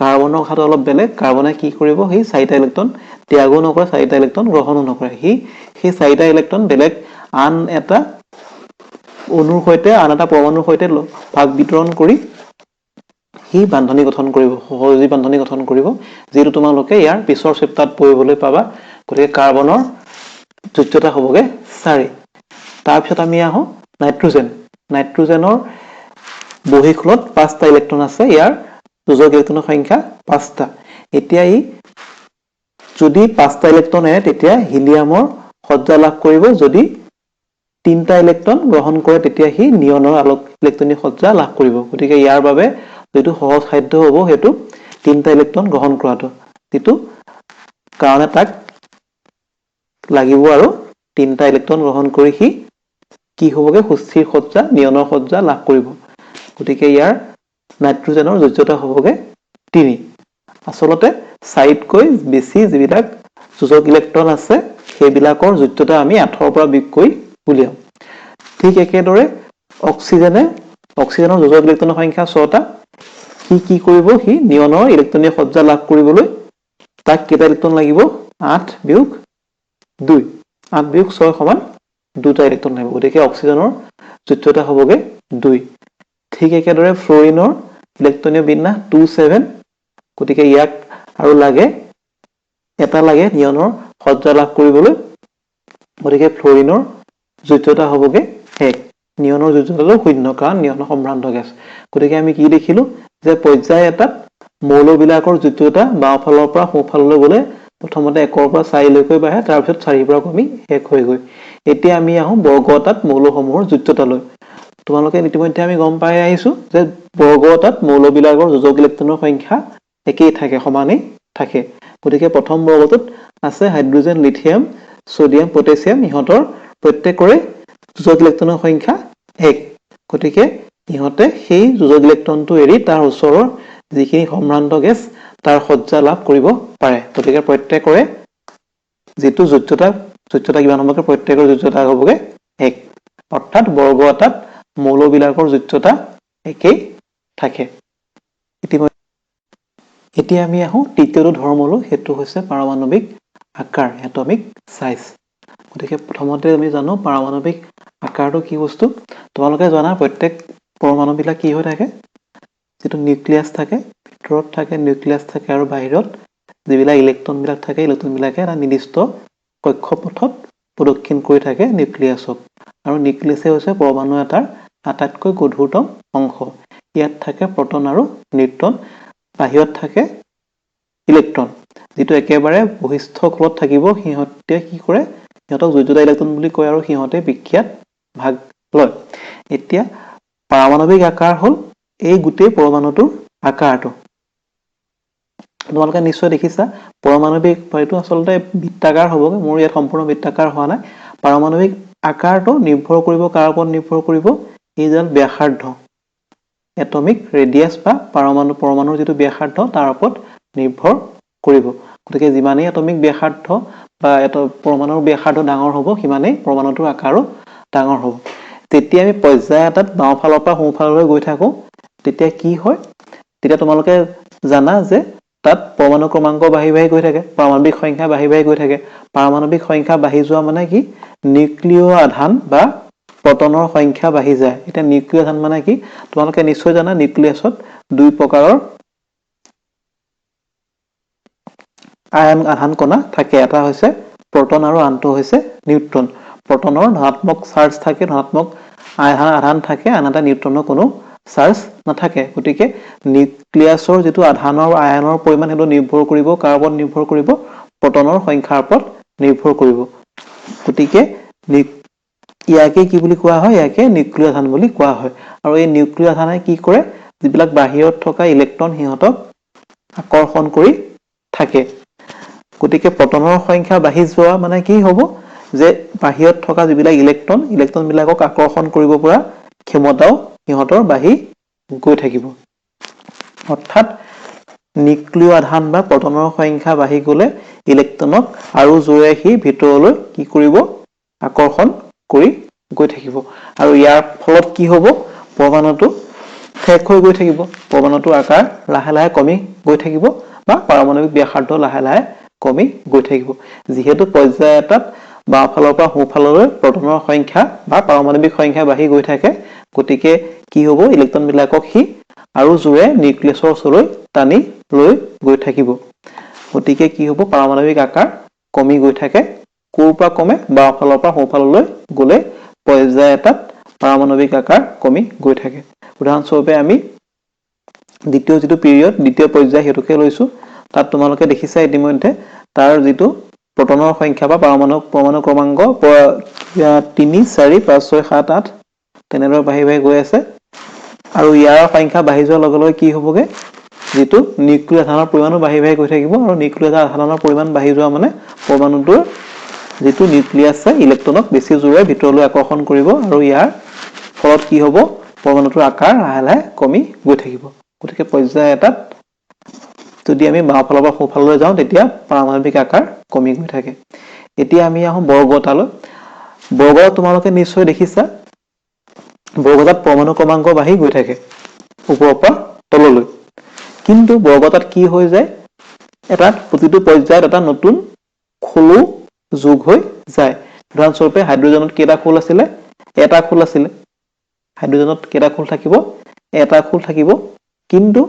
কাৰ্বনৰ কথাটো অলপ বেলেগ। কাৰ্বনে কি কৰিব, সি 4টা ইলেক্ট্ৰন ত্যাগো নকৰে, 4টা ইলেক্ট্ৰন গ্ৰহণো নকৰে। সি সেই 4টা ইলেক্ট্ৰন বেলেগ আন এটা অণুৰ সৈতে, আন এটা পৰমাণুৰ সৈতে ভাগ বিতৰণ কৰি সি বান্ধনি গঠন কৰিব, সহযোগী বান্ধনি গঠন কৰিব, যিটো তোমালোকে ইয়াৰ পিছৰ চেপ্টাৰত পঢ়িবলৈ পাবা। গতিকে কাৰ্বনৰ যোজ্যতা হ'বগে 4। তাৰপিছত আমি আহোঁ নাইট্ৰজেনৰ বহিঃখলত 5টা ইলেক্ট্ৰন আছে, ইয়াৰ যোজক ইলেক্ট্ৰনৰ সংখ্যা 5টা। এতিয়া ই যদি 5টা ইলেক্ট্ৰন এৰে, তেতিয়া হিলিয়ামৰ সজ্জা লাভ কৰিব। যদি 3টা ইলেক্ট্ৰন গ্ৰহণ কৰে, তেতিয়া সি নিয়নৰ ইলেক্ট্ৰনিক সজ্জা লাভ কৰিব। গতিকে ইয়াৰ বাবে যিটো সহজ সাধ্য হ'ব, সেইটো 3টা ইলেক্ট্ৰন গ্ৰহণ কৰাটো, যিটো কাৰণে তাক লাগিব, আৰু 3টা ইলেক্ট্ৰন গ্ৰহণ কৰি সি কি হ'বগে, সুস্থিৰ সজ্জা, নিয়নৰ সজ্জা লাভ কৰিব। গতিকে ইয়াৰ নাইট্ৰজেনৰ যোজ্যতা হ'বগে 3। আচলতে 4তকৈ বেছি যিবিলাক যোজক ইলেক্ট্ৰন আছে, সেইবিলাকৰ যোজ্যতা আমি 8ৰ পৰা বিয়োগ কৰি উলিয়াম। ঠিক একেদৰে অক্সিজেনৰ যোজক ইলেক্ট্ৰনৰ সংখ্যা 6টা। সি কি কৰিব, সি নিয়নৰ ইলেক্ট্ৰনিক সজ্জা লাভ কৰিবলৈ তাক কেইটা ইলেক্ট্ৰন লাগিব, 8 বিয়োগ 2। 8 বিয়োগ 6 সমান 2টা ইলেক্ট্ৰন লাগিব। গতিকে অক্সিজেনৰ যোজ্যতা হ'বগে 2। ঠিক একেদৰে ফ্ল'ৰিনৰ ইলেক্ট্ৰনীয় বিন্যাস 2, 7। গতিকে ইয়াক আৰু এটা লাগে নিয়নৰ সজ্জা লাভ কৰিবলৈ। গতিকে ফ্ল'ৰিনৰ যোজ্যতা হ'বগে 1। নিয়নৰ যোজ্যতাটো 0, কাৰণ নিয়ন সম্ভ্ৰান্ত গেছ। গতিকে আমি কি দেখিলো যে পৰ্যায় এটাত মৌলবিলাকৰ যোজ্যতা বাওঁফালৰ পৰা সোঁফাললৈ গ'লে প্ৰথমতে 1ৰ পৰা 4লৈকে বাঢ়ে, তাৰপিছত 4ৰ পৰা কমি 1 হৈ গৈ। এতিয়া আমি আহোঁ বৰ্গ এটাত মৌলসমূহৰ যোজ্যতালৈ। তোমালোকে ইতিমধ্যে আমি গম পাই আহিছোঁ যে বৰ্গ এটাত মৌলবিলাকৰ যোজক ইলেক্ট্ৰনৰ সংখ্যা একেই থাকে, সমানেই থাকে। গতিকে প্ৰথম বৰ্গটোত আছে হাইড্ৰজেন, লিথিয়াম, সোডিয়াম, পটাছিয়াম। ইহঁতৰ প্ৰত্যেকৰে যোজক ইলেক্ট্ৰনৰ সংখ্যা 1। গতিকে ইহঁতে সেই যোজক ইলেক্ট্ৰনটো এৰি তাৰ ওচৰৰ যিখিনি সম্ভ্ৰান্ত গেছ তাৰ সজ্জা লাভ কৰিব পাৰে। গতিকে প্ৰত্যেকৰে যিটো যোজ্যতা কিমান হ'বগে, প্ৰত্যেকৰ যোজ্যতা হ'বগে 1। অৰ্থাৎ বৰ্গ এটাত মৌলবিলাকৰ যোজ্যতা একেই থাকে। এতিয়া আমি আহোঁ তৃতীয়টো ধৰ্মলৈ, সেইটো হৈছে পাৰমাণৱিক আকাৰ, এটমিক চাইজ। গতিকে প্ৰথমতে আমি জানো পাৰমাণৱিক আকাৰটো কি বস্তু। তোমালোকে জানা প্ৰত্যেক পৰমাণুবিলাক কি হৈ থাকে, যিটো নিউক্লিয়াছ থাকে, ভিতৰত থাকে নিউক্লিয়াছ থাকে, আৰু বাহিৰত যিবিলাক ইলেক্ট্ৰনবিলাক থাকে, ইলেক্ট্ৰনবিলাকে এটা নিৰ্দিষ্ট কক্ষপথত প্ৰদক্ষিণ কৰি থাকে নিউক্লিয়াছক। আৰু নিউক্লিয়াছে হৈছে পৰমাণু এটাৰ আটাইতকৈ গধুৰতম অংশ। ইয়াত থাকে প্ৰটন আৰু নিউট্ৰন, বাহিৰত থাকে ইলেক্ট্ৰন। যিটো একেবাৰে বহিস্থ খলত থাকিব, সিহঁতে কি কৰে, সিহঁতক যোজ্যতা ইলেক্ট্ৰন বুলি কয় আৰু সিহঁতে বিক্ৰিয়াত ভাগ লয়। এতিয়া পাৰমাণৱিক আকাৰ হ'ল এই গোটেই পৰমাণুটোৰ আকাৰটো। তোমালোকে নিশ্চয় দেখিছা পাৰমাণৱিক এইটো আচলতে বৃত্তাকাৰ হ'বগে, মোৰ ইয়াত সম্পূৰ্ণ বৃত্তাকাৰ হোৱা নাই। পাৰমাণৱিক আকাৰটো নিৰ্ভৰ কৰিব কাৰ ওপৰত নিৰ্ভৰ কৰিব, এইডাল ব্যাসাৰ্ধ এটমিক ৰেডিয়াছ বা পৰমাণুৰ যিটো ব্যাসাৰ্ধ তাৰ ওপৰত নিৰ্ভৰ কৰিব। গতিকে যিমানেই এটমিক ব্যাসাৰ্ধ বা পৰমাণুৰ ব্যাসাৰ্ধ ডাঙৰ হ'ব সিমানেই পৰমাণুটোৰ আকাৰো ডাঙৰ হ'ব। তেতিয়া আমি পৰ্যায় এটাত বাওঁ ফালৰ পৰা সোঁ ফাললৈ গৈ থাকো, তেতিয়া কি হয়, তেতিয়া তোমালোকে জানা যে তাত পৰমাণু ক্ৰমাংক বাঢ়ি বাঢ়ি গৈ থাকে, পাৰমাণৱিক সংখ্যা বাঢ়ি বাঢ়ি গৈ থাকে। পাৰমাণৱিক সংখ্যা বাঢ়ি যোৱা মানে কি, নিউক্লিয় আধান বা প্ৰটনৰ সংখ্যা বাঢ়ি যায়। এতিয়া নিউক্লিয় আধান মানে কি, তোমালোকে নিশ্চয় জানা নিউক্লিয়াছত দুই প্ৰকাৰৰ আধান কণা থাকে, এটা হৈছে প্ৰটন আৰু আনটো হৈছে নিউট্ৰন। প্ৰটনৰ ধনাত্মক চাৰ্জ থাকে, ধনাত্মক আধান থাকে, আন এটা নিউট্ৰনৰ কোনো চাৰ্জ নাথাকে। গতিকে নিউক্লিয়াছৰ যিটো আধানৰ আয়নৰ পৰিমাণ সেইটো নিৰ্ভৰ কৰিব কাৰ ওপৰত নিৰ্ভৰ কৰিব, প্ৰটনৰ সংখ্যাৰ ওপৰত নিৰ্ভৰ কৰিব। গতিকে ইয়াকে কি বুলি কোৱা হয়, ইয়াকে নিউক্লিয় আধান বুলি কোৱা হয়। আৰু এই নিউক্লিয় আধানে কি কৰে, যিবিলাক বাহিৰত থকা ইলেক্ট্ৰন সিহঁতক আকৰ্ষণ কৰি থাকে। গতিকে প্ৰটনৰ সংখ্যা বাঢ়ি যোৱা মানে কি হ'ব, যে বাহিৰত থকা যিবিলাক ইলেক্ট্ৰন বিলাকক আকৰ্ষণ কৰিব পৰা ক্ষমতাও সিহঁতৰ বাঢ়ি গৈ থাকিব। অৰ্থাৎ নিউক্লিয় আধান বা প্ৰটনৰ সংখ্যা বাঢ়ি গ'লে ইলেক্ট্ৰনক আৰু জোৰে সি ভিতৰলৈ কি কৰিব, আকৰ্ষণ কৰি গৈ থাকিব। আৰু ইয়াৰ ফলত কি হ'ব, পৰমাণুটো শেষ হৈ গৈ থাকিব, পৰমাণুটোৰ আকাৰ লাহে লাহে কমি গৈ থাকিব বা পাৰমাণৱিক ব্যাসাৰ্ধ লাহে লাহে কমি গৈ থাকিব। যিহেতু পৰ্যায় এটাত বাওঁ ফালৰ পৰা সোঁ ফাললৈ প্ৰটনৰ সংখ্যা বা পাৰমাণৱিক সংখ্যা বাঢ়ি গৈ থাকে, গতিকে কি হ'ব, ইলেক্ট্ৰন বিলাকক সি আৰু জোৰে নিউক্লিয়াছৰ ওচৰলৈ টানি লৈ গৈ থাকিব। গতিকে কি হ'ব, পাৰমাণৱিক আকাৰ কমি গৈ থাকে। ক'ৰ পৰা কমে, বাওঁ ফালৰ পৰা সোঁ ফাললৈ গ'লে পৰ্যায় এটাত পাৰমাণৱিক আকাৰ কমি গৈ থাকে। উদাহৰণস্বৰূপে আমি দ্বিতীয় যিটো পিৰিয়ড, দ্বিতীয় পৰ্যায় সেইটোকে লৈছো। তাত তোমালোকে দেখিছা ইতিমধ্যে তাৰ যিটো প্ৰটনৰ সংখ্যা বা পৰমাণু ক্ৰমাংক 3, 4, 5, 6, 7, 8 তেনেদৰে বাঢ়ি বাঢ়ি গৈ আছে। আৰু ইয়াৰ সংখ্যা বাঢ়ি যোৱাৰ লগে লগে কি হ'বগে, যিটো নিউক্লিয় আধানৰ পৰিমাণো বাঢ়ি বাঢ়ি গৈ থাকিব। আৰু নিউক্লিয় আধানৰ পৰিমাণ বাঢ়ি যোৱা মানে পৰমাণুটোৰ যিটো নিউক্লিয়াছে ইলেক্ট্ৰনক বেছি জোৰে ভিতৰলৈ আকৰ্ষণ কৰিব আৰু ইয়াৰ ফলত কি হ'ব, পৰমাণুটোৰ আকাৰ লাহে লাহে কমি গৈ থাকিব। গতিকে পৰ্যায় এটাত যদি আমি বাওঁ ফালৰ পৰা সোঁ ফাললৈ যাওঁ তেতিয়া পাৰমাণৱিক আকাৰ কমি গৈ থাকে। এতিয়া আমি আহোঁ বৰ্গ এটালৈ। বৰ্গ তোমালোকে নিশ্চয় দেখিছা, বৰ্গ এটাত পৰমাণু ক্ৰমাংক বাঢ়ি গৈ থাকে ওপৰৰ পৰা তললৈ। কিন্তু বৰ্গ এটাত কি হৈ যায়, এটাত প্ৰতিটো পৰ্যায়ত এটা নতুন খোলো যোগ হৈ যায়। উদাহৰণস্বৰূপে হাইড্ৰজেনত কেইটা খোল আছিলে, এটা খোল আছিলে। হাইড্ৰজেনত কেইটা খোল থাকিব, এটা খোল থাকিব। কিন্তু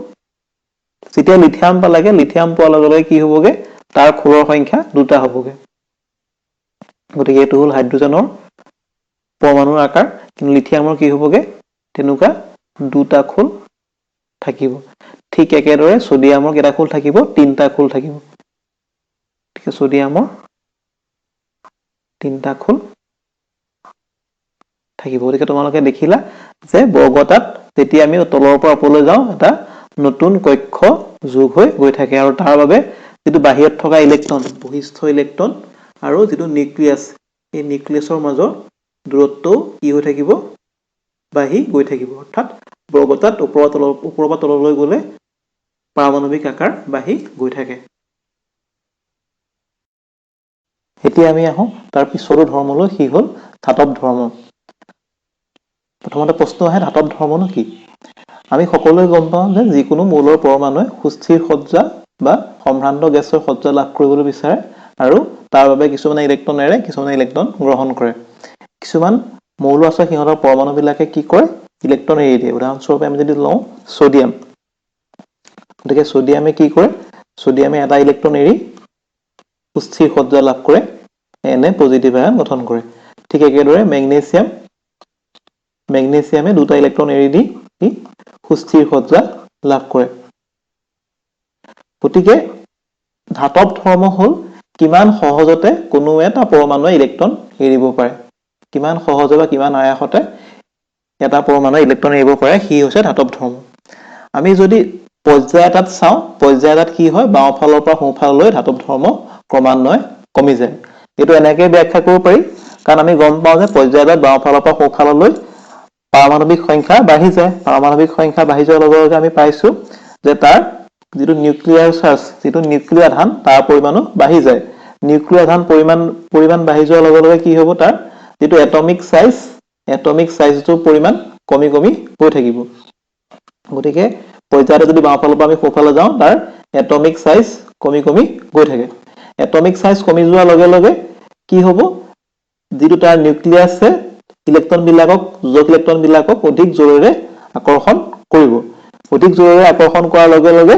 যেতিয়া লিথিয়াম পালেগে, লিথিয়াম পোৱাৰ লগে লগে কি হ'বগে, তাৰ খোলৰ সংখ্যা 2টা হ'বগে। গতিকে এইটো হ'ল হাইড্ৰজেনৰ পৰমাণুৰ আকাৰ, কিন্তু লিথিয়ামৰ কি হ'বগে, তেনেকুৱা 2টা খোল থাকিব। ঠিক একেদৰে ছডিয়ামৰ কেইটা খোল থাকিব, 3টা খোল থাকিব। গতিকে ছডিয়ামৰ 3টা খোল থাকিব। গতিকে তোমালোকে দেখিলা যে বৰ্গ এটাত যেতিয়া আমি তলৰ পৰা ওপৰলৈ যাওঁ, এটা নতুন কক্ষ যোগ হৈ গৈ থাকে। আৰু তাৰ বাবে যিটো বাহিৰত থকা ইলেক্ট্ৰন, বহিষ্ঠ ইলেক্ট্ৰন আৰু যিটো নিউক্লিয়াছ, এই নিউক্লিয়াছৰ মাজৰ দূৰত্বও কি হৈ থাকিব, বাঢ়ি গৈ থাকিব। অৰ্থাৎ বৰ্গ এটাত ওপৰৰ পৰা তললৈ গ'লে পাৰমাণৱিক আকাৰ বাঢ়ি গৈ থাকে। এতিয়া আমি আহোঁ তাৰ পিছৰো ধৰ্মলৈ, সি হ'ল ধাতৱ ধৰ্ম। প্ৰথমতে প্ৰশ্ন আহে, ধাতৱ ধৰ্মনো কি? আমি সকলোৱে গম পাওঁ যে যিকোনো মৌলৰ পৰমাণুৱে সুস্থিৰ সজ্জা বা সম্ভ্ৰান্ত গেছৰ সজ্জা লাভ কৰিবলৈ বিচাৰে আৰু তাৰ বাবে কিছুমানে ইলেক্ট্ৰন এৰে, কিছুমানে ইলেক্ট্ৰন গ্ৰহণ কৰে। কিছুমান মৌল আছে, সিহঁতৰ পৰমাণুবিলাকে কি কৰে, ইলেক্ট্ৰন এৰি দিয়ে। উদাহৰণস্বৰূপে আমি যদি লওঁ ছডিয়াম, গতিকে ছডিয়ামে কি কৰে, ছডিয়ামে এটা ইলেক্ট্ৰন এৰি সুস্থিৰ সজ্জা লাভ কৰে, এনে পজিটিভ আয়ন গঠন কৰে। ঠিক একেদৰে মেগনেছিয়ামে 2টা ইলেক্ট্ৰন এৰি দি সুস্থিৰ সজ্জা লাভ কৰে। গতিকে ধাতৱ ধৰ্ম হ'ল কিমান সহজতে কোনো এটা পৰমাণুৱে ইলেক্ট্ৰন এৰিব পাৰে কিমান সহজে বা কিমান আয়াসতে এটা পৰমাণুৱে ইলেক্ট্ৰন এৰিব পাৰে সি হৈছে ধাতৱ ধৰ্ম আমি যদি পৰ্যায় এটাত চাওঁ পৰ্যায় এটাত কি হয় বাওঁফালৰ পৰা সোঁফাললৈ ধাতৱ ধৰ্ম ক্ৰমান্বয়ে কমি যায় এইটো এনেকৈ ব্যাখ্যা কৰিব পাৰি কাৰণ আমি গম পাওঁ যে পৰ্যায় এটাত বাওঁফালৰ পৰা সোঁফাললৈ পাৰমাণৱিক সংখ্যা বাঢ়ি যায় পাৰমাণৱিক সংখ্যা বাঢ়ি যোৱাৰ লগে লগে আমি পাইছো যে তাৰ যেটো নিউক্লিয়াৰ চাৰ্জ যেটো নিউক্লিয়াৰ আধান তাৰ পৰিমাণো বাঢ়ি যায় নিউক্লিয়াৰ আধান পৰিমাণ বাঢ়ি যোৱাৰ লগে লগে কি হ'ব তাৰ যেটো এটমিক সাইজটোৰ পৰিমাণ কমি কমি গৈ থাকিব গতিকে পৰ্যায়তে যদি বাওঁফালৰ পৰা আমি সোঁফালে যাওঁ তাৰ এটমিক সাইজ কমি কমি গৈ থাকে এটমিক সাইজ কমি যোৱাৰ লগে লগে কি হ'ব যেটো তাৰ নিউক্লিয়াছে ইলেক্ট্ৰন বিলাকক অধিক জোৰেৰে আকৰ্ষণ কৰিব অধিক জোৰেৰে আকৰ্ষণ কৰাৰ লগে লগে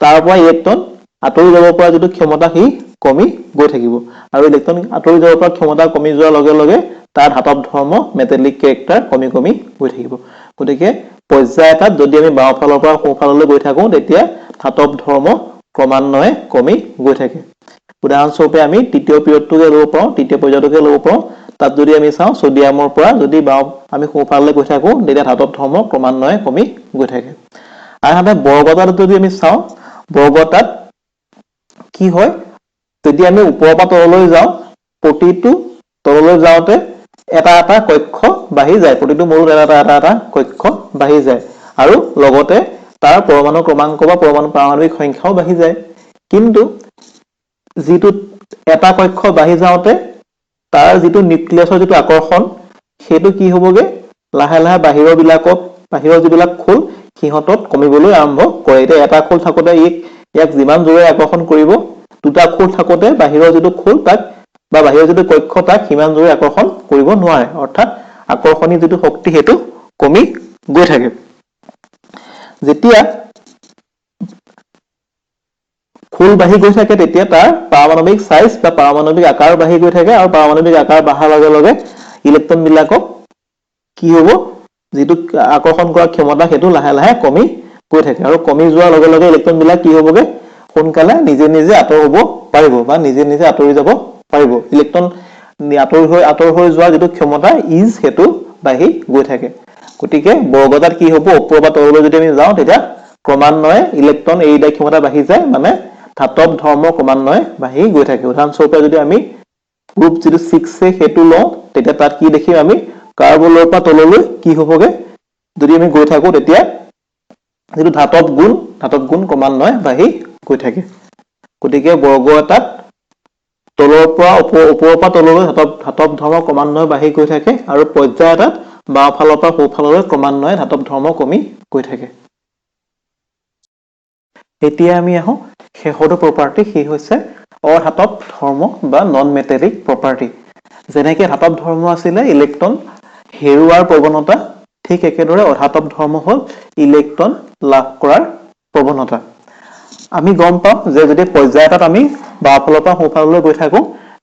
তাৰ পৰা ইলেক্ট্ৰন আঁতৰি যাব পৰা যেটো ক্ষমতা হি কমি গৈ থাকিব আৰু ইলেক্ট্ৰন আঁতৰি যাব পৰা ক্ষমতা কমি যোৱাৰ লগে লগে তাৰ ধাতৱ ধৰ্ম মেটালিক কেৰেক্টাৰ কমি কমি গৈ থাকিব গতিকে পৰ্যায় এটাত যদি আমি বাওঁফালৰ পৰা সোঁফাললৈ গৈ থাকো তেতিয়া ধাতৱ ধৰ্ম ক্ৰমান্বয়ে কমি গৈ থাকে উদাহৰণস্বৰূপে আমি তৃতীয় পিৰিয়ডটোকে ল'ব পাৰোঁ তৃতীয় পৰ্যায়টোকে ল'ব পাৰোঁ তাত যদি আমি চাওঁ সোডিয়ামৰ পৰা যদি আমি সোঁফাললৈ গৈ থাকো তেতিয়া ধাতৱ ধৰ্ম ক্ৰমান্বয়ে কমি গৈ থাকে আনহাতে বৰ্গতাত যদি আমি চাওঁ বৰ্গতাত কি হয় যদি আমি ওপৰৰ পৰা তললৈ যাওঁ প্ৰতিটো তললৈ যাওঁতে এটা এটা কক্ষ বাঢ়ি যায় প্ৰতিটো মৌলত এটা কক্ষ বাঢ়ি যায় আৰু লগতে তাৰ পৰমাণু ক্ৰমাংক বা পাৰমাণৱিক সংখ্যাও বাঢ়ি যায় কিন্তু যেটো এটা কক্ষ বাঢ়ি যাওঁতে তাৰ যেটো নিউক্লিয়াছৰ যেটো আকৰ্ষণ সেইটো কি হ'বগে লাহে লাহে বাহিৰৰ যিবিলাক খোল সিহঁতত কমিবলৈ আৰম্ভ কৰে এতিয়া এটা খোল থাকোতে ইয়াক যিমান জোৰে আকৰ্ষণ কৰিব দুটা খোল থাকোতে বাহিৰৰ যেটো খোল তাক বা বাহিৰৰ যেটো কক্ষ তাক সিমান জোৰে আকৰ্ষণ কৰিব নোৱাৰে অৰ্থাৎ আকৰ্ষণী যেটো শক্তি হেতু কমি গৈ থাকে যেতিয়া খোল বাঢ়ি গৈ থাকে তেতিয়া তাৰ পাৰমাণৱিক সাইজ বা পাৰমাণৱিক আকাৰ বাঢ়ি গৈ থাকে আৰু পাৰমাণৱিক আকাৰ বঢ়াৰ লগে লগে ইলেক্ট্ৰন বিলাকক কি হ'ব যেটো আকৰ্ষণ কৰাৰ ক্ষমতা হেতু লাহে লাহে কমি গৈ থাকে আৰু কমি যোৱাৰ লগে লগে ইলেক্ট্ৰন বিলাক কি হ'বগে সোনকালে নিজে নিজে আঁতৰ হ'ব পাৰিব বা নিজে নিজে আঁতৰি যাব পাৰিব ইলেক্ট্ৰন আঁতৰ হৈ যোৱা যেটো ক্ষমতা ইজ হেতু বাঢ়ি গৈ থাকে গতিকে বৰ্গতাত কি হ'ব ওপৰৰ পৰা তললৈ যদি আমি যাওঁ তেতিয়া ক্ৰমান্বয়ে ইলেক্ট্ৰন এৰি দিয়া ক্ষমতা বাঢ়ি যায় মানে ধাতৱ ধৰ্ম ক্ৰমান্বয়ে বাঢ়ি গৈ থাকে উদাহৰণস্বৰূপে যদি আমি গ্ৰুপ যেটো 6 হেতু লওঁ তেতিয়া তাত কি দেখিম আমি কাৰ্বনৰ পৰা তললৈ কি হ'বগে যদি আমি গৈ থাকো তেতিয়া যেটো ধাতৱ গুণ ক্ৰমান্বয়ে বাঢ়ি গৈ থাকে গতিকে বৰ্গ এটাত তলৰ পৰা ওপৰৰ পৰা তললৈ ধাতৱ ধৰ্ম ক্ৰমান্বয়ে বাঢ়ি গৈ থাকে আৰু পৰ্যায় এটাত বাওঁফালৰ পৰা সোঁফাললৈ ক্ৰমান্বয়ে ধাতৱ ধৰ্ম কমি গৈ থাকে এতিয়া আমি আহো শেষৰটো প্ৰপাৰ্টি সি হৈছে অধাতৱ ধৰ্ম বা নন মেটালিক প্ৰপাৰ্টি যেনেকৈ ধাতৱ ধৰ্ম আছিলে ইলেক্ট্ৰন হেৰুৱাৰ প্ৰৱণতা ঠিক একেদৰে অধাতৱ ধৰ্ম হ'ল ইলেক্ট্ৰন লাভ কৰাৰ প্ৰৱণতা আমি গম পাওঁ যে যদি পৰ্যায় এটাত আমি বাওঁফালৰ পৰা সোঁফাললৈ গৈ থাকো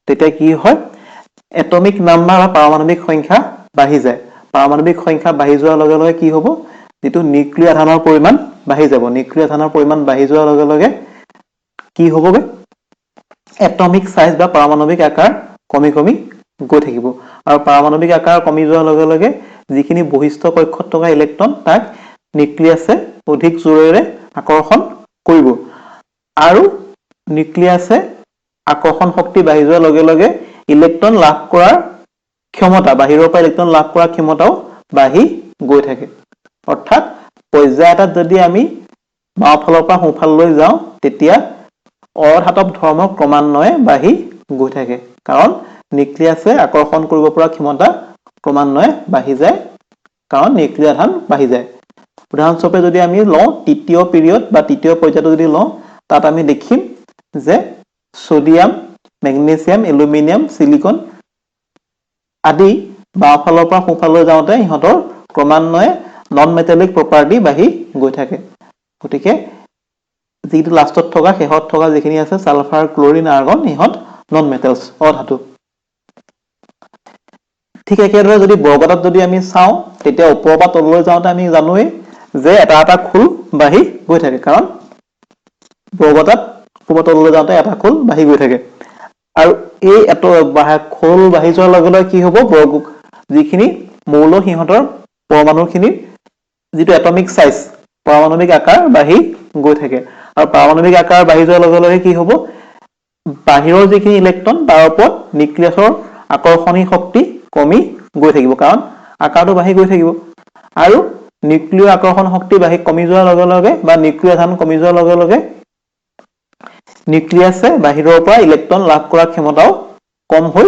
তেতিয়া কি হয় এটমিক নাম্বাৰ বা পাৰমাণৱিক সংখ্যা বাঢ়ি যায় পাৰমাণৱিক সংখ্যা বাঢ়ি যোৱাৰ লগে লগে কি হ'ব যেটো নিউক্লিয়াৰ আধানৰ পৰিমাণ বাঢ়ি যাব নিউক্লিয়াৰ আধানৰ পৰিমাণ বাঢ়ি যোৱাৰ লগে লগে কি হ'বগে এটমিক সাইজ বা পাৰমাণৱিক আকাৰ কমি কমি গৈ থাকিব আৰু পাৰমাণৱিক আকাৰ কমি যোৱাৰ লগে লগে যিখিনি বহিষ্ঠ কক্ষত থকা ইলেক্ট্ৰন তাক নিউক্লিয়াছে অধিক জোৰেৰে আকৰ্ষণ কৰিব আৰু নিউক্লিয়াছে আকৰ্ষণ শক্তি বাঢ়ি যোৱাৰ লগে লগে ইলেক্ট্ৰন লাভ কৰাৰ ক্ষমতা বাহিৰৰ পৰা ইলেক্ট্ৰন লাভ কৰাৰ ক্ষমতাও বাঢ়ি গৈ থাকে অৰ্থাৎ পৰ্যায় এটাত যদি আমি বাওঁফালৰ পৰা সোঁফাললৈ যাওঁ তেতিয়া অধাতৱ ধৰ্ম ক্ৰমান্বয়ে বাঢ়ি গৈ থাকে কাৰণ নিউক্লিয়াছে আকৰ্ষণ কৰিব পৰা ক্ষমতা ক্ৰমান্বয়ে বাঢ়ি যায় কাৰণ নিউক্লিয়াৰ আধান বাঢ়ি যায় উদাহৰণস্বৰূপে যদি আমি লওঁ তৃতীয় পিৰিয়ড বা তৃতীয় পৰ্যায়টো যদি লওঁ তাত আমি দেখিম যে সোডিয়াম মেগনেছিয়াম এলুমিনিয়াম সিলিকন আদি বাওঁফালৰ পৰা সোঁফাললৈ যাওঁতে ইহঁতৰ ক্ৰমান্বয়ে নন মেটালিক প্ৰপাৰ্টি বাঢ়ি গৈ থাকে গতিকে যেটো লাষ্টত থকা শেষত থকা যিখিনি আছে সালফাৰ ক্লোৰিন আৰ্গন ইহঁত নন মেটালছ অধাতু ঠিক একেদৰে যদি বৰ্গতাত যদি আমি চাওঁ তেতিয়া ওপৰৰ পৰা তললৈ যাওঁতে আমি জানোৱেই যে এটা এটা খোল বাঢ়ি গৈ থাকে কাৰণ বৰ্গতাত ওপৰৰ পৰা তললৈ যাওঁতে এটা খোল বাঢ়ি গৈ থাকে আৰু এই খোল বাঢ়ি যোৱাৰ লগে লগে কি হ'ব যিখিনি মৌল সিহঁতৰ পৰমাণুখিনিৰ যিটো এটমিক সাইজ পাৰমাণৱিক আকাৰ বাঢ়ি গৈ থাকে আৰু পাৰমাণৱিক আকাৰ বাঢ়ি যোৱাৰ লগে লগে কি হ'ব বাহিৰৰ যিখিনি ইলেক্ট্ৰন তাৰ ওপৰত নিউক্লিয়াছৰ আকৰ্ষণী শক্তি কমি গৈ থাকিব কাৰণ আকাৰটো বাঢ়ি গৈ থাকিব আৰু নিউক্লিয় আকৰ্ষণ শক্তি বাঢ়ি কমি যোৱাৰ লগে লগে বা নিউক্লিয় আধান কমি যোৱাৰ লগে লগে নিউক্লিয়াছে বাহিৰৰ পৰা ইলেক্ট্ৰন লাভ কৰাৰ ক্ষমতাও কম হৈ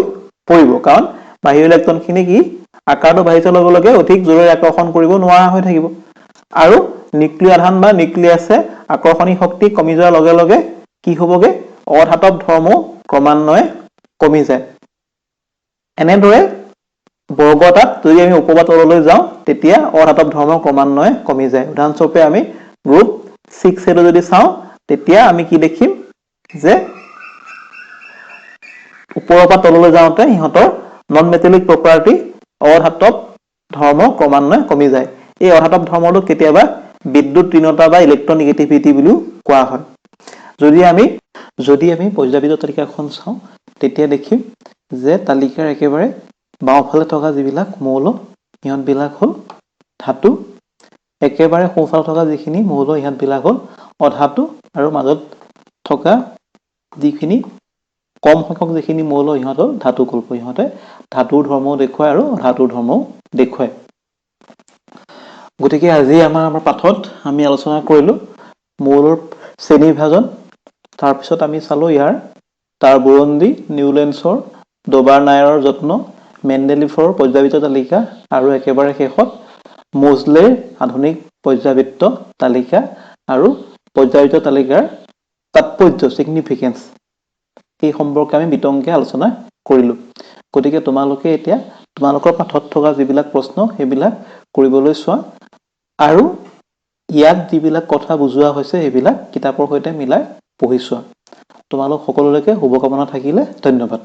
পৰিব কাৰণ বাহিৰৰ ইলেক্ট্ৰনখিনি কি আকাৰটো বাঢ়ি যোৱাৰ লগে লগে অধিক জোৰেৰে আকৰ্ষণ কৰিব নোৱাৰা হৈ থাকিব আৰু নিউক্লিয় আধান বা নিউক্লিয়াছে আকৰ্ষণী শক্তি কমি যোৱাৰ লগে লগে কি হ'বগে অধাতব ধৰ্ম ক্ৰমান্বয়ে কমি যায় এনেদৰে বৰ্গ এটাত যদি আমি ওপৰৰ পৰা তললৈ যাওঁ তেতিয়া অধাতব ধৰ্ম ক্ৰমান্বয়ে কমি যায় উদাহৰণস্বৰূপে আমি গ্ৰুপ 6 এটো যদি চাওঁ তেতিয়া আমি কি দেখিম যে ওপৰৰ পৰা তললৈ যাওঁতে ইহঁতৰ নন মেটালিক প্ৰপাৰ্টি অধাতব ধৰ্ম ক্ৰমান্বয়ে কমি যায় এই অধাতব ধৰ্মটো কেতিয়াবা বিদ্যুৎ ঋণতা বা ইলেক্ট্ৰনিগেটিভিটি বুলিও কোৱা হয় যদি আমি পৰ্যায়বৃত্ত তালিকাখন চাওঁ তেতিয়া দেখিম যে তালিকাৰ একেবাৰে বাওঁফালে থকা যিবিলাক মৌল ইহঁতবিলাক হ'ল ধাতু একেবাৰে সোঁফালে থকা যিখিনি মৌল ইহঁতবিলাক হ'ল অধাতু আৰু মাজত থকা যিখিনি কম সংখ্যক যিখিনি মৌল ইহঁত হ'ল ধাতু কল্প ইহঁতে ধাতুৰ ধৰ্মও দেখুৱায় আৰু ধাতুৰ ধৰ্মও দেখুৱায় গতিকে আজি আমাৰ পাঠত আমি আলোচনা কৰিলোঁ মৌলৰ শ্ৰেণী বিভাজন তাৰপিছত আমি চালোঁ তাৰ বুৰঞ্জী নিউলেন্সৰ ডবাৰ নায়াৰৰ যত্ন মেণ্ডেলিফৰ পৰ্যায়বৃত্ত তালিকা আৰু একেবাৰে শেষত মোজলেৰ আধুনিক পৰ্যায়বৃত্ত তালিকা আৰু পৰ্যায়বৃত্ত তালিকাৰ তাৎপৰ্য সিগনিফিকেন্স এই সম্পৰ্কে আমি বিতংকে আলোচনা কৰিলোঁ গতিকে তোমালোকে এতিয়া তোমালোকৰ পাঠত থকা যিবিলাক প্ৰশ্ন সেইবিলাক কৰিবলৈ চোৱা আৰু ইয়াত যিবিলাক কথা বুজোৱা হৈছে সেইবিলাক কিতাপৰ সৈতে মিলাই পঢ়ি চোৱা তোমালোক সকলোলৈকে শুভকামনা থাকিলে ধন্যবাদ